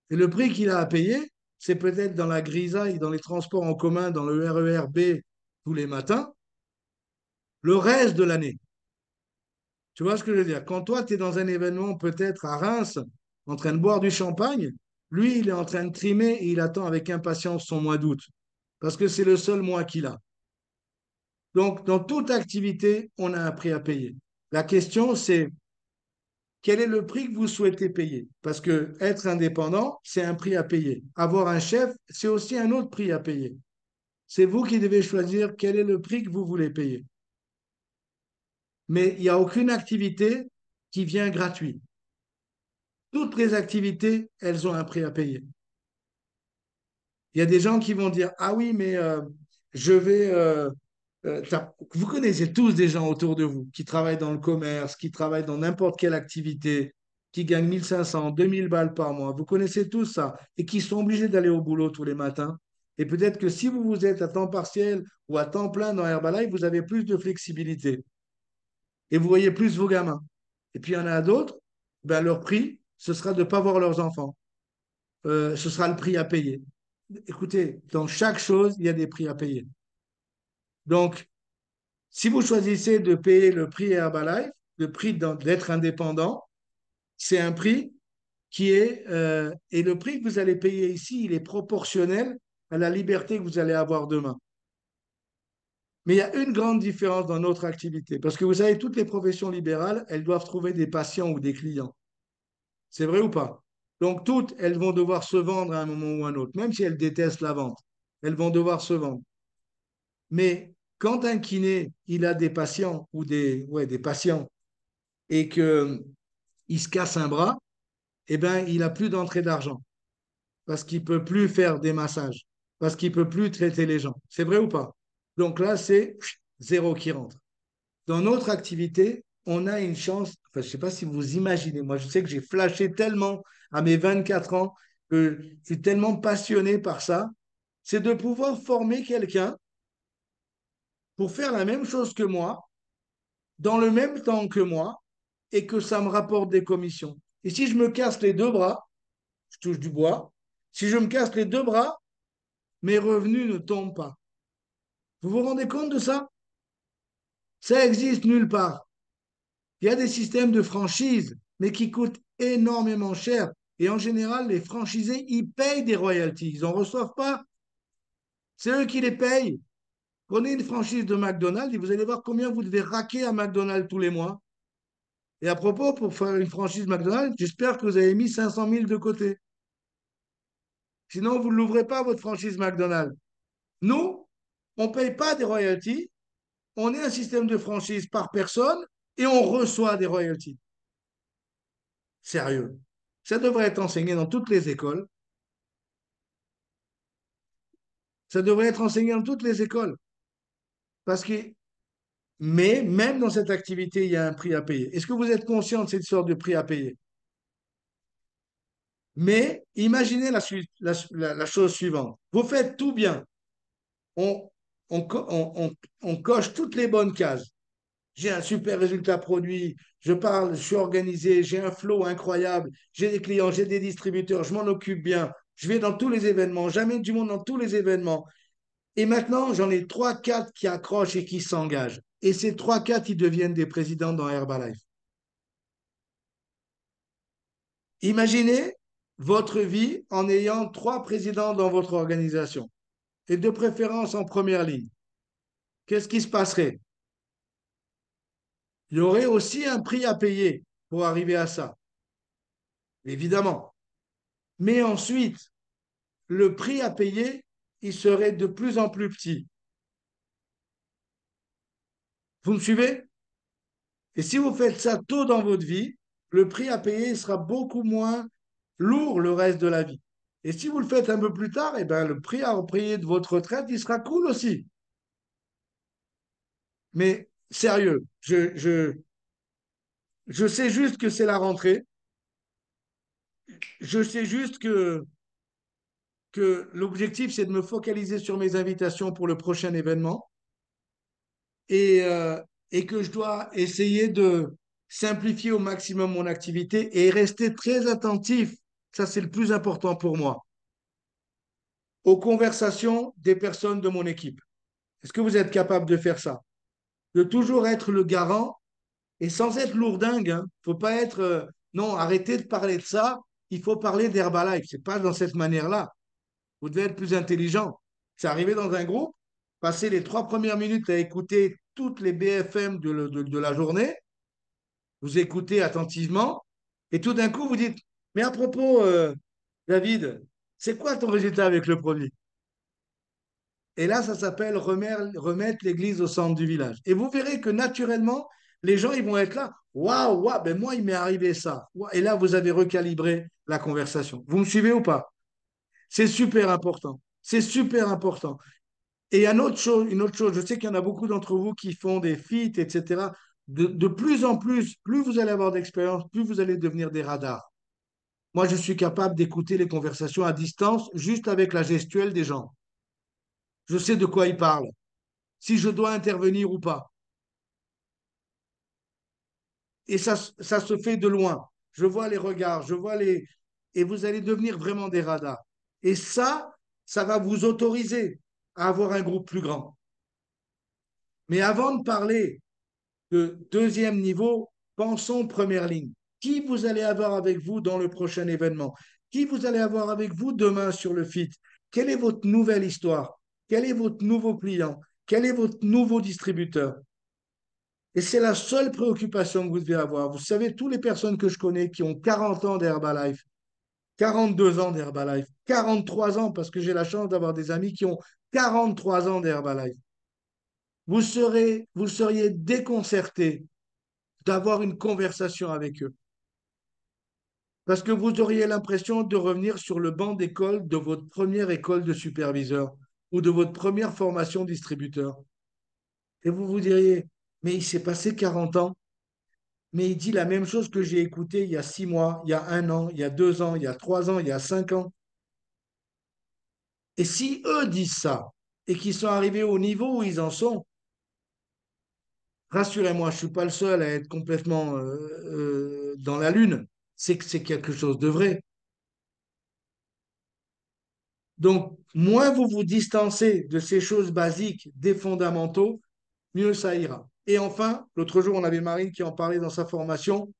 Et le prix qu'il a à payer, c'est peut-être dans la grisaille, dans les transports en commun, dans le RER B tous les matins, le reste de l'année. Tu vois ce que je veux dire? Quand toi, tu es dans un événement peut-être à Reims, en train de boire du champagne, lui, il est en train de trimer et il attend avec impatience son mois d'août, parce que c'est le seul mois qu'il a. Donc, dans toute activité, on a un prix à payer. La question, c'est quel est le prix que vous souhaitez payer? Parce que être indépendant, c'est un prix à payer. Avoir un chef, c'est aussi un autre prix à payer. C'est vous qui devez choisir quel est le prix que vous voulez payer. Mais il n'y a aucune activité qui vient gratuite. Toutes les activités, elles ont un prix à payer. Il y a des gens qui vont dire, ah oui, mais je vais... vous connaissez tous des gens autour de vous qui travaillent dans le commerce, qui travaillent dans n'importe quelle activité, qui gagnent 1500, 2000 balles par mois. Vous connaissez tous ça et qui sont obligés d'aller au boulot tous les matins. Et peut-être que si vous vous êtes à temps partiel ou à temps plein dans Herbalife, vous avez plus de flexibilité et vous voyez plus vos gamins. Et puis il y en a d'autres, ben, leur prix, ce sera de ne pas voir leurs enfants. Ce sera le prix à payer. Écoutez, dans chaque chose, il y a des prix à payer. Donc, si vous choisissez de payer le prix Herbalife, le prix d'être indépendant, c'est un prix qui est, et le prix que vous allez payer ici, il est proportionnel à la liberté que vous allez avoir demain. Mais il y a une grande différence dans notre activité, parce que vous savez, toutes les professions libérales, elles doivent trouver des patients ou des clients. C'est vrai ou pas? Donc toutes, elles vont devoir se vendre à un moment ou à un autre, même si elles détestent la vente. Elles vont devoir se vendre. Mais quand un kiné, il a des patients ou des patients et que il se casse un bras, eh ben, il a plus d'entrée d'argent parce qu'il peut plus faire des massages, parce qu'il peut plus traiter les gens. C'est vrai ou pas? Donc là, c'est zéro qui rentre. Dans notre activité, on a une chance, enfin, je ne sais pas si vous imaginez, moi je sais que j'ai flashé tellement à mes 24 ans, que je suis tellement passionné par ça, c'est de pouvoir former quelqu'un pour faire la même chose que moi, dans le même temps que moi, et que ça me rapporte des commissions. Et si je me casse les deux bras, je touche du bois, si je me casse les deux bras, mes revenus ne tombent pas. Vous vous rendez compte de ça? Ça existe nulle part. Il y a des systèmes de franchise, mais qui coûtent énormément cher. Et en général, les franchisés, ils payent des royalties. Ils n'en reçoivent pas. C'est eux qui les payent. Prenez une franchise de McDonald's et vous allez voir combien vous devez raquer à McDonald's tous les mois. Et à propos, pour faire une franchise McDonald's, j'espère que vous avez mis 500 000 de côté. Sinon, vous ne l'ouvrez pas, votre franchise McDonald's. Nous, on ne paye pas des royalties. On est un système de franchise par personne et on reçoit des royalties. Sérieux. Ça devrait être enseigné dans toutes les écoles. Ça devrait être enseigné dans toutes les écoles. Parce que, mais même dans cette activité, il y a un prix à payer. Est-ce que vous êtes conscient de cette sorte de prix à payer? Mais imaginez la chose suivante. Vous faites tout bien. On, on coche toutes les bonnes cases. J'ai un super résultat produit, je parle, je suis organisé, j'ai un flow incroyable, j'ai des clients, j'ai des distributeurs, je m'en occupe bien, je vais dans tous les événements, j'amène du monde dans tous les événements. Et maintenant, j'en ai trois, quatre qui accrochent et qui s'engagent. Et ces trois, quatre, ils deviennent des présidents dans Herbalife. Imaginez votre vie en ayant trois présidents dans votre organisation, et de préférence en première ligne. Qu'est-ce qui se passerait? Il y aurait aussi un prix à payer pour arriver à ça, évidemment. Mais ensuite, le prix à payer, il serait de plus en plus petit. Vous me suivez? Et si vous faites ça tôt dans votre vie, le prix à payer sera beaucoup moins lourd le reste de la vie. Et si vous le faites un peu plus tard, eh ben, le prix à payer de votre retraite, il sera cool aussi. Mais sérieux, je sais juste que c'est la rentrée. Je sais juste que l'objectif, c'est de me focaliser sur mes invitations pour le prochain événement et, euh, et que je dois essayer de simplifier au maximum mon activité et rester très attentif, ça c'est le plus important pour moi, aux conversations des personnes de mon équipe. Est-ce que vous êtes capable de faire ça? De toujours être le garant et sans être lourdingue. Hein. Faut pas être, non, arrêtez de parler de ça, il faut parler d'Herbalife. C'est pas dans cette manière-là. Vous devez être plus intelligent. C'est arrivé dans un groupe, passer les 3 premières minutes à écouter toutes les BFM de la journée, vous écoutez attentivement, et tout d'un coup, vous dites, mais à propos, David, c'est quoi ton résultat avec le produit? Et là, ça s'appelle remettre l'église au centre du village. Et vous verrez que naturellement, les gens, ils vont être là. Waouh, waouh, ben moi, il m'est arrivé ça. Et là, vous avez recalibré la conversation. Vous me suivez ou pas? C'est super important. C'est super important. Et une autre chose, je sais qu'il y en a beaucoup d'entre vous qui font des feats, etc. De plus en plus, plus vous allez avoir d'expérience, plus vous allez devenir des radars. Moi, je suis capable d'écouter les conversations à distance juste avec la gestuelle des gens. Je sais de quoi ils parlent, si je dois intervenir ou pas. Et ça se fait de loin. Je vois les regards, je vois les... Et vous allez devenir vraiment des radars. Et ça va vous autoriser à avoir un groupe plus grand. Mais avant de parler de deuxième niveau, pensons première ligne. Qui vous allez avoir avec vous dans le prochain événement? Qui vous allez avoir avec vous demain sur le FIT? Quelle est votre nouvelle histoire? Quel est votre nouveau client? Quel est votre nouveau distributeur? Et c'est la seule préoccupation que vous devez avoir. Vous savez, toutes les personnes que je connais qui ont 40 ans d'Herbalife, 42 ans d'Herbalife, 43 ans, parce que j'ai la chance d'avoir des amis qui ont 43 ans d'Herbalife, vous seriez déconcerté d'avoir une conversation avec eux. Parce que vous auriez l'impression de revenir sur le banc d'école de votre première école de superviseur ou de votre première formation distributeur. Et vous vous diriez, mais il s'est passé 40 ans, mais il dit la même chose que j'ai écouté il y a 6 mois, il y a un an, il y a 2 ans, il y a 3 ans, il y a 5 ans. Et si eux disent ça et qu'ils sont arrivés au niveau où ils en sont, rassurez-moi, je ne suis pas le seul à être complètement dans la lune. C'est que c'est quelque chose de vrai. Donc, moins vous vous distancez de ces choses basiques, des fondamentaux, mieux ça ira. Et enfin, l'autre jour, on avait Marine qui en parlait dans sa formation.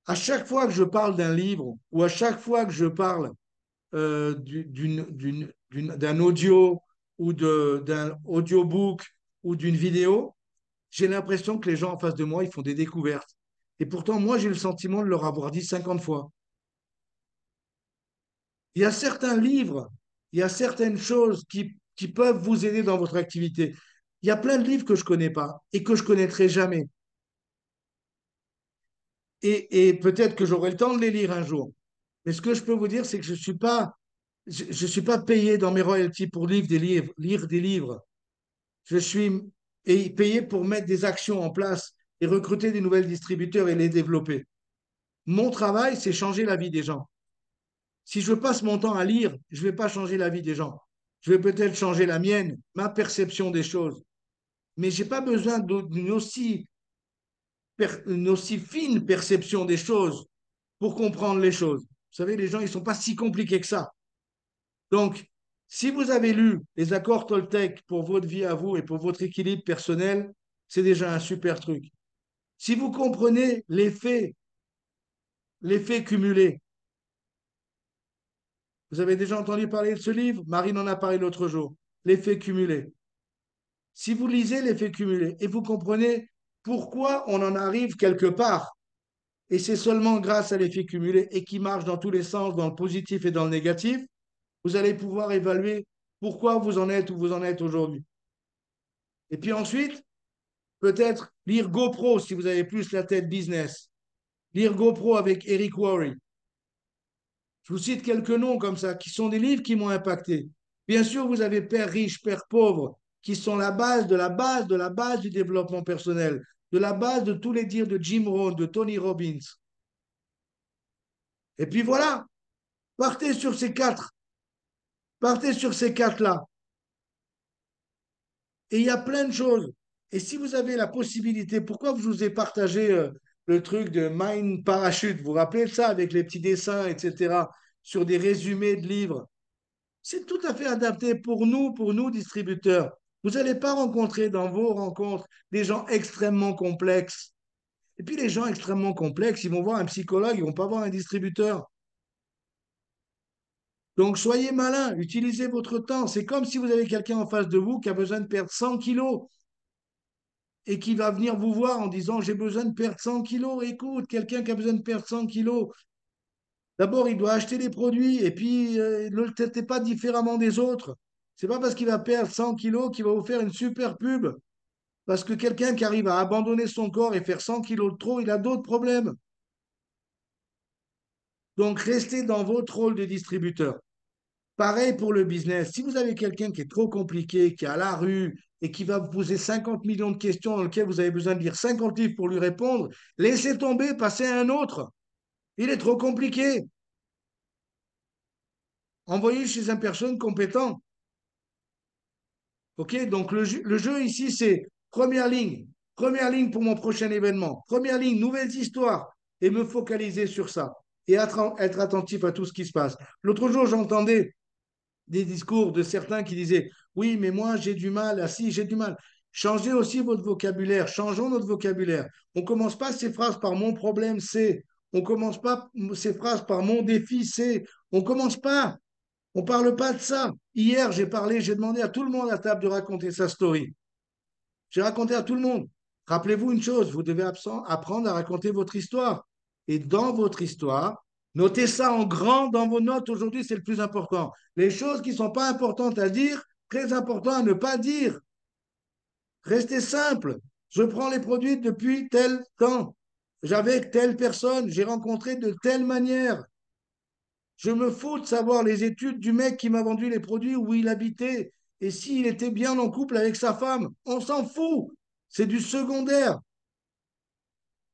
À chaque fois que je parle d'un livre ou à chaque fois que je parle d'un audio ou d'un audiobook ou d'une vidéo, j'ai l'impression que les gens en face de moi, ils font des découvertes. Et pourtant, moi, j'ai le sentiment de leur avoir dit 50 fois. Il y a certains livres, il y a certaines choses qui peuvent vous aider dans votre activité. Il y a plein de livres que je ne connais pas et que je ne connaîtrai jamais. Et peut-être que j'aurai le temps de les lire un jour. Mais ce que je peux vous dire, c'est que je suis pas payé dans mes royalties pour lire des livres. Je suis payé pour mettre des actions en place et recruter des nouvelles distributeurs et les développer. Mon travail, c'est changer la vie des gens. Si je passe mon temps à lire, je ne vais pas changer la vie des gens. Je vais peut-être changer la mienne, ma perception des choses. Mais je n'ai pas besoin une aussi fine perception des choses pour comprendre les choses. Vous savez, les gens, ils ne sont pas si compliqués que ça. Donc, si vous avez lu les accords Toltec pour votre vie à vous et pour votre équilibre personnel, c'est déjà un super truc. Si vous comprenez l'effet cumulé, vous avez déjà entendu parler de ce livre? Marine en a parlé l'autre jour. L'effet cumulé. Si vous lisez l'effet cumulé et vous comprenez pourquoi on en arrive quelque part, et c'est seulement grâce à l'effet cumulé et qui marche dans tous les sens, dans le positif et dans le négatif, vous allez pouvoir évaluer pourquoi vous en êtes où vous en êtes aujourd'hui. Et puis ensuite, peut-être lire GoPro si vous avez plus la tête business. Lire GoPro avec Eric Worre. Je vous cite quelques noms comme ça, qui sont des livres qui m'ont impacté. Bien sûr, vous avez Père riche, Père pauvre, qui sont la base de la base de la base du développement personnel, de la base de tous les dires de Jim Rohn, de Tony Robbins. Et puis voilà, partez sur ces quatre. Partez sur ces quatre-là. Et il y a plein de choses. Et si vous avez la possibilité, pourquoi je vous ai partagé le truc de Mind Parachute? Vous vous rappelez de ça avec les petits dessins, etc., sur des résumés de livres? C'est tout à fait adapté pour nous distributeurs. Vous n'allez pas rencontrer dans vos rencontres des gens extrêmement complexes. Et puis les gens extrêmement complexes, ils vont voir un psychologue, ils ne vont pas voir un distributeur. Donc soyez malin, utilisez votre temps. C'est comme si vous avez quelqu'un en face de vous qui a besoin de perdre 100 kilos et qui va venir vous voir en disant j'ai besoin de perdre 100 kilos. Écoute, quelqu'un qui a besoin de perdre 100 kilos, d'abord il doit acheter les produits et puis ne le traitez pas différemment des autres. C'est pas parce qu'il va perdre 100 kilos qu'il va vous faire une super pub. Parce que quelqu'un qui arrive à abandonner son corps et faire 100 kilos de trop, il a d'autres problèmes. Donc restez dans votre rôle de distributeur. Pareil pour le business. Si vous avez quelqu'un qui est trop compliqué, qui est à la rue et qui va vous poser 50 millions de questions dans lesquelles vous avez besoin de lire 50 livres pour lui répondre, laissez tomber, passez à un autre. Il est trop compliqué. Envoyez chez une personne compétente. OK? Donc le jeu ici, c'est première ligne. Première ligne pour mon prochain événement. Première ligne, nouvelles histoires. Et me focaliser sur ça. Et être attentif à tout ce qui se passe. L'autre jour, j'entendais des discours de certains qui disaient, oui, mais moi j'ai du mal, ah si, j'ai du mal. Changez aussi votre vocabulaire, changeons notre vocabulaire. On ne commence pas ces phrases par mon problème, c'est. On ne commence pas ces phrases par mon défi, c'est. On ne commence pas. On ne parle pas de ça. Hier, j'ai demandé à tout le monde à table de raconter sa story. J'ai raconté à tout le monde. Rappelez-vous une chose, vous devez apprendre à raconter votre histoire. Et dans votre histoire, notez ça en grand dans vos notes. Aujourd'hui, c'est le plus important. Les choses qui ne sont pas importantes à dire, très important à ne pas dire. Restez simple. Je prends les produits depuis tel temps. J'avais telle personne, j'ai rencontré de telle manière. Je me fous de savoir les études du mec qui m'a vendu les produits, où il habitait et s'il était bien en couple avec sa femme. On s'en fout. C'est du secondaire.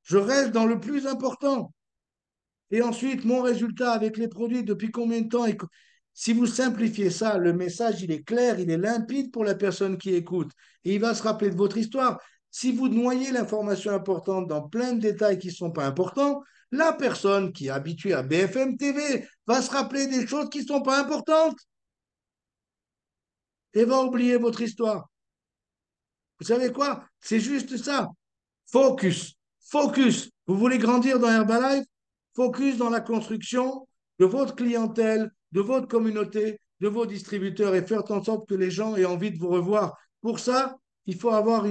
Je reste dans le plus important. Et ensuite, mon résultat avec les produits, depuis combien de temps? Si vous simplifiez ça, le message, il est clair, il est limpide pour la personne qui écoute. Et il va se rappeler de votre histoire. Si vous noyez l'information importante dans plein de détails qui ne sont pas importants, la personne qui est habituée à BFM TV va se rappeler des choses qui ne sont pas importantes et va oublier votre histoire. Vous savez quoi? C'est juste ça. Focus. Focus. Vous voulez grandir dans Herbalife? Focus dans la construction de votre clientèle, de votre communauté, de vos distributeurs et faire en sorte que les gens aient envie de vous revoir. Pour ça, il faut avoir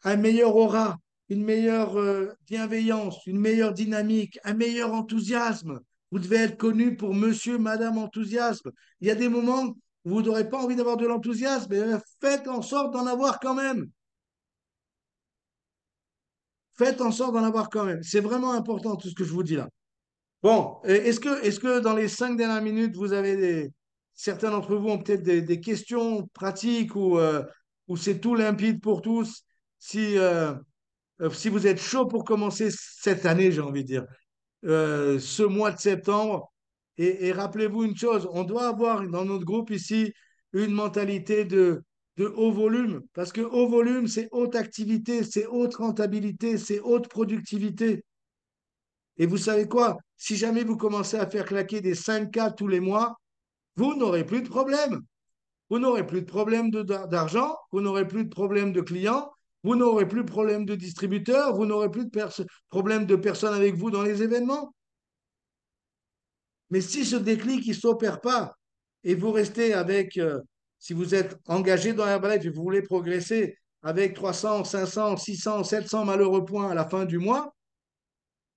un meilleur aura, une meilleure bienveillance, une meilleure dynamique, un meilleur enthousiasme. Vous devez être connu pour monsieur, madame enthousiasme. Il y a des moments où vous n'aurez pas envie d'avoir de l'enthousiasme, mais faites en sorte d'en avoir quand même. Faites en sorte d'en avoir quand même. C'est vraiment important tout ce que je vous dis là. Bon, est-ce que dans les 5 dernières minutes, certains d'entre vous ont peut-être des questions pratiques ou c'est tout limpide pour tous? Si, si vous êtes chaud pour commencer cette année, j'ai envie de dire, ce mois de septembre, et rappelez-vous une chose, on doit avoir dans notre groupe ici une mentalité de haut volume, parce que haut volume, c'est haute activité, c'est haute rentabilité, c'est haute productivité. Et vous savez quoi? Si jamais vous commencez à faire claquer des 5K tous les mois, vous n'aurez plus de problème. Vous n'aurez plus de problème d'argent, vous n'aurez plus de problème de clients, vous n'aurez plus de problème de distributeurs, vous n'aurez plus de problème de personnes avec vous dans les événements. Mais si ce déclic ne s'opère pas et vous restez avec, si vous êtes engagé dans Herbalife et vous voulez progresser avec 300, 500, 600, 700 malheureux points à la fin du mois,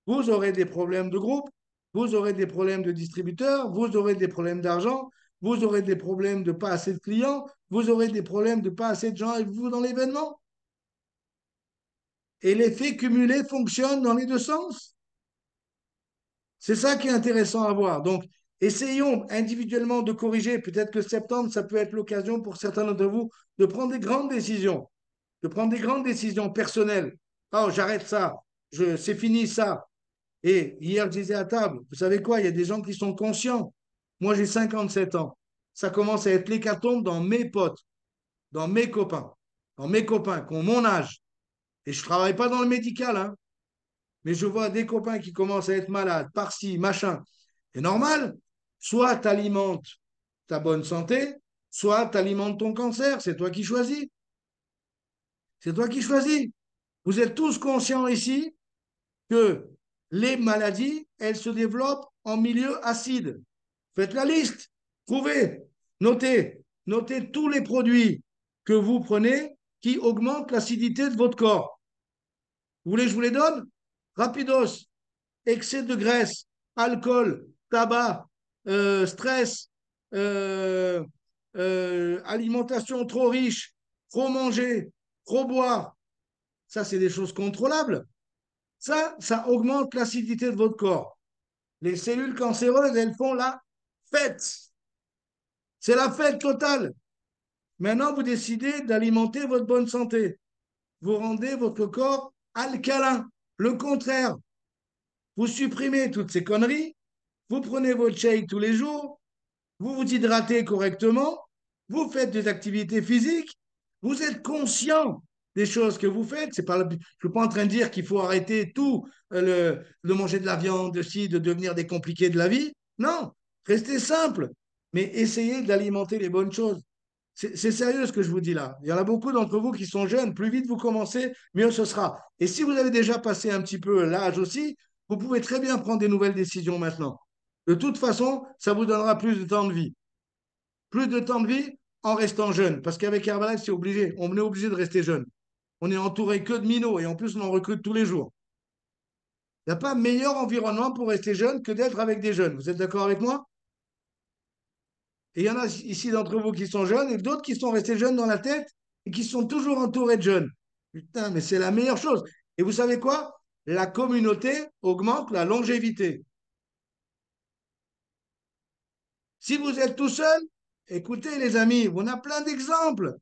vous aurez des problèmes de groupe, vous aurez des problèmes de distributeurs, vous aurez des problèmes d'argent, vous aurez des problèmes de pas assez de clients, vous aurez des problèmes de pas assez de gens avec vous dans l'événement. Et l'effet cumulé fonctionne dans les deux sens. C'est ça qui est intéressant à voir. Donc, essayons individuellement de corriger. Peut-être que septembre, ça peut être l'occasion pour certains d'entre vous de prendre des grandes décisions, de prendre des grandes décisions personnelles. Oh, j'arrête ça, c'est fini ça. Et hier, je disais à table, vous savez quoi, il y a des gens qui sont conscients. Moi, j'ai 57 ans. Ça commence à être l'hécatombe dans mes potes, dans mes copains qui ont mon âge. Et je ne travaille pas dans le médical, hein, mais je vois des copains qui commencent à être malades, par-ci, machin. C'est normal. Soit tu alimentes ta bonne santé, soit tu alimentes ton cancer. C'est toi qui choisis. C'est toi qui choisis. Vous êtes tous conscients ici que les maladies, elles se développent en milieu acide. Faites la liste, trouvez, notez, notez tous les produits que vous prenez qui augmentent l'acidité de votre corps. Vous voulez que je vous les donne? Rapidos, excès de graisse, alcool, tabac, stress, euh, alimentation trop riche, trop manger, trop boire. Ça, c'est des choses contrôlables. Ça augmente l'acidité de votre corps. Les cellules cancéreuses, elles font la fête. C'est la fête totale. Maintenant, vous décidez d'alimenter votre bonne santé. Vous rendez votre corps alcalin. Le contraire, vous supprimez toutes ces conneries, vous prenez votre shake tous les jours, vous vous hydratez correctement, vous faites des activités physiques, vous êtes conscient des choses que vous faites. C'est pas, je ne suis pas en train de dire qu'il faut arrêter tout, de manger de la viande, de devenir des compliqués de la vie. Non, restez simple, mais essayez d'alimenter les bonnes choses. C'est sérieux ce que je vous dis là. Il y en a beaucoup d'entre vous qui sont jeunes. Plus vite vous commencez, mieux ce sera. Et si vous avez déjà passé un petit peu l'âge aussi, vous pouvez très bien prendre des nouvelles décisions maintenant. De toute façon, ça vous donnera plus de temps de vie. Plus de temps de vie en restant jeune. Parce qu'avec Herbalife, c'est obligé. On est obligé de rester jeune. On est entouré que de minots et en plus, on en recrute tous les jours. Il n'y a pas meilleur environnement pour rester jeune que d'être avec des jeunes. Vous êtes d'accord avec moi? Et il y en a ici d'entre vous qui sont jeunes et d'autres qui sont restés jeunes dans la tête et qui sont toujours entourés de jeunes. Putain, mais c'est la meilleure chose. Et vous savez quoi? La communauté augmente la longévité. Si vous êtes tout seul, écoutez les amis, on a plein d'exemples.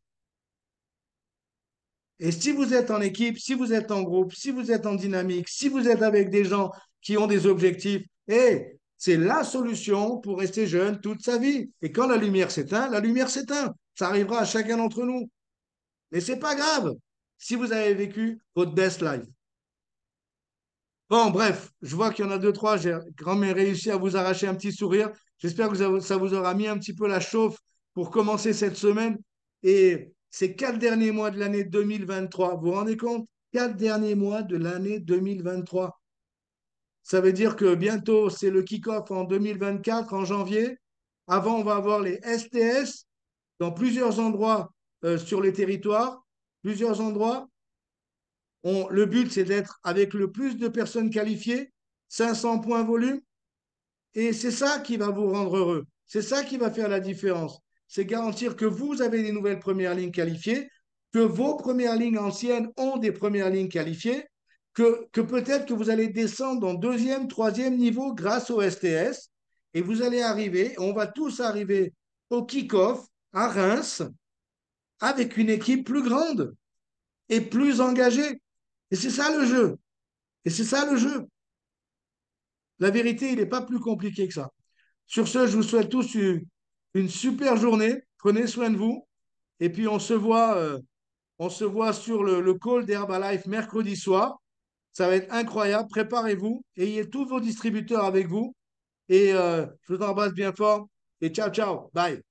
Et si vous êtes en équipe, si vous êtes en groupe, si vous êtes en dynamique, si vous êtes avec des gens qui ont des objectifs, c'est la solution pour rester jeune toute sa vie. Et quand la lumière s'éteint, la lumière s'éteint. Ça arrivera à chacun d'entre nous. Mais c'est pas grave si vous avez vécu votre best life. Bon, bref, je vois qu'il y en a deux, trois. J'ai quand même réussi à vous arracher un petit sourire. J'espère que ça vous aura mis un petit peu la chauffe pour commencer cette semaine. Et ces 4 derniers mois de l'année 2023, vous vous rendez compte? 4 derniers mois de l'année 2023. Ça veut dire que bientôt, c'est le kick-off en 2024, en janvier. Avant, on va avoir les STS dans plusieurs endroits sur les territoires, plusieurs endroits. Le but, c'est d'être avec le plus de personnes qualifiées, 500 points volume, et c'est ça qui va vous rendre heureux. C'est ça qui va faire la différence. C'est garantir que vous avez des nouvelles premières lignes qualifiées, que vos premières lignes anciennes ont des premières lignes qualifiées, que peut-être que vous allez descendre en deuxième, troisième niveau grâce au STS, et vous allez arriver, on va tous arriver au kick-off à Reims avec une équipe plus grande et plus engagée. Et c'est ça le jeu. Et c'est ça le jeu. La vérité, il n'est pas plus compliqué que ça. Sur ce, je vous souhaite tous une super journée. Prenez soin de vous. Et puis, on se voit sur le call d'Herbalife mercredi soir. Ça va être incroyable. Préparez-vous. Ayez tous vos distributeurs avec vous. Et je vous embrasse bien fort. Et ciao, ciao. Bye.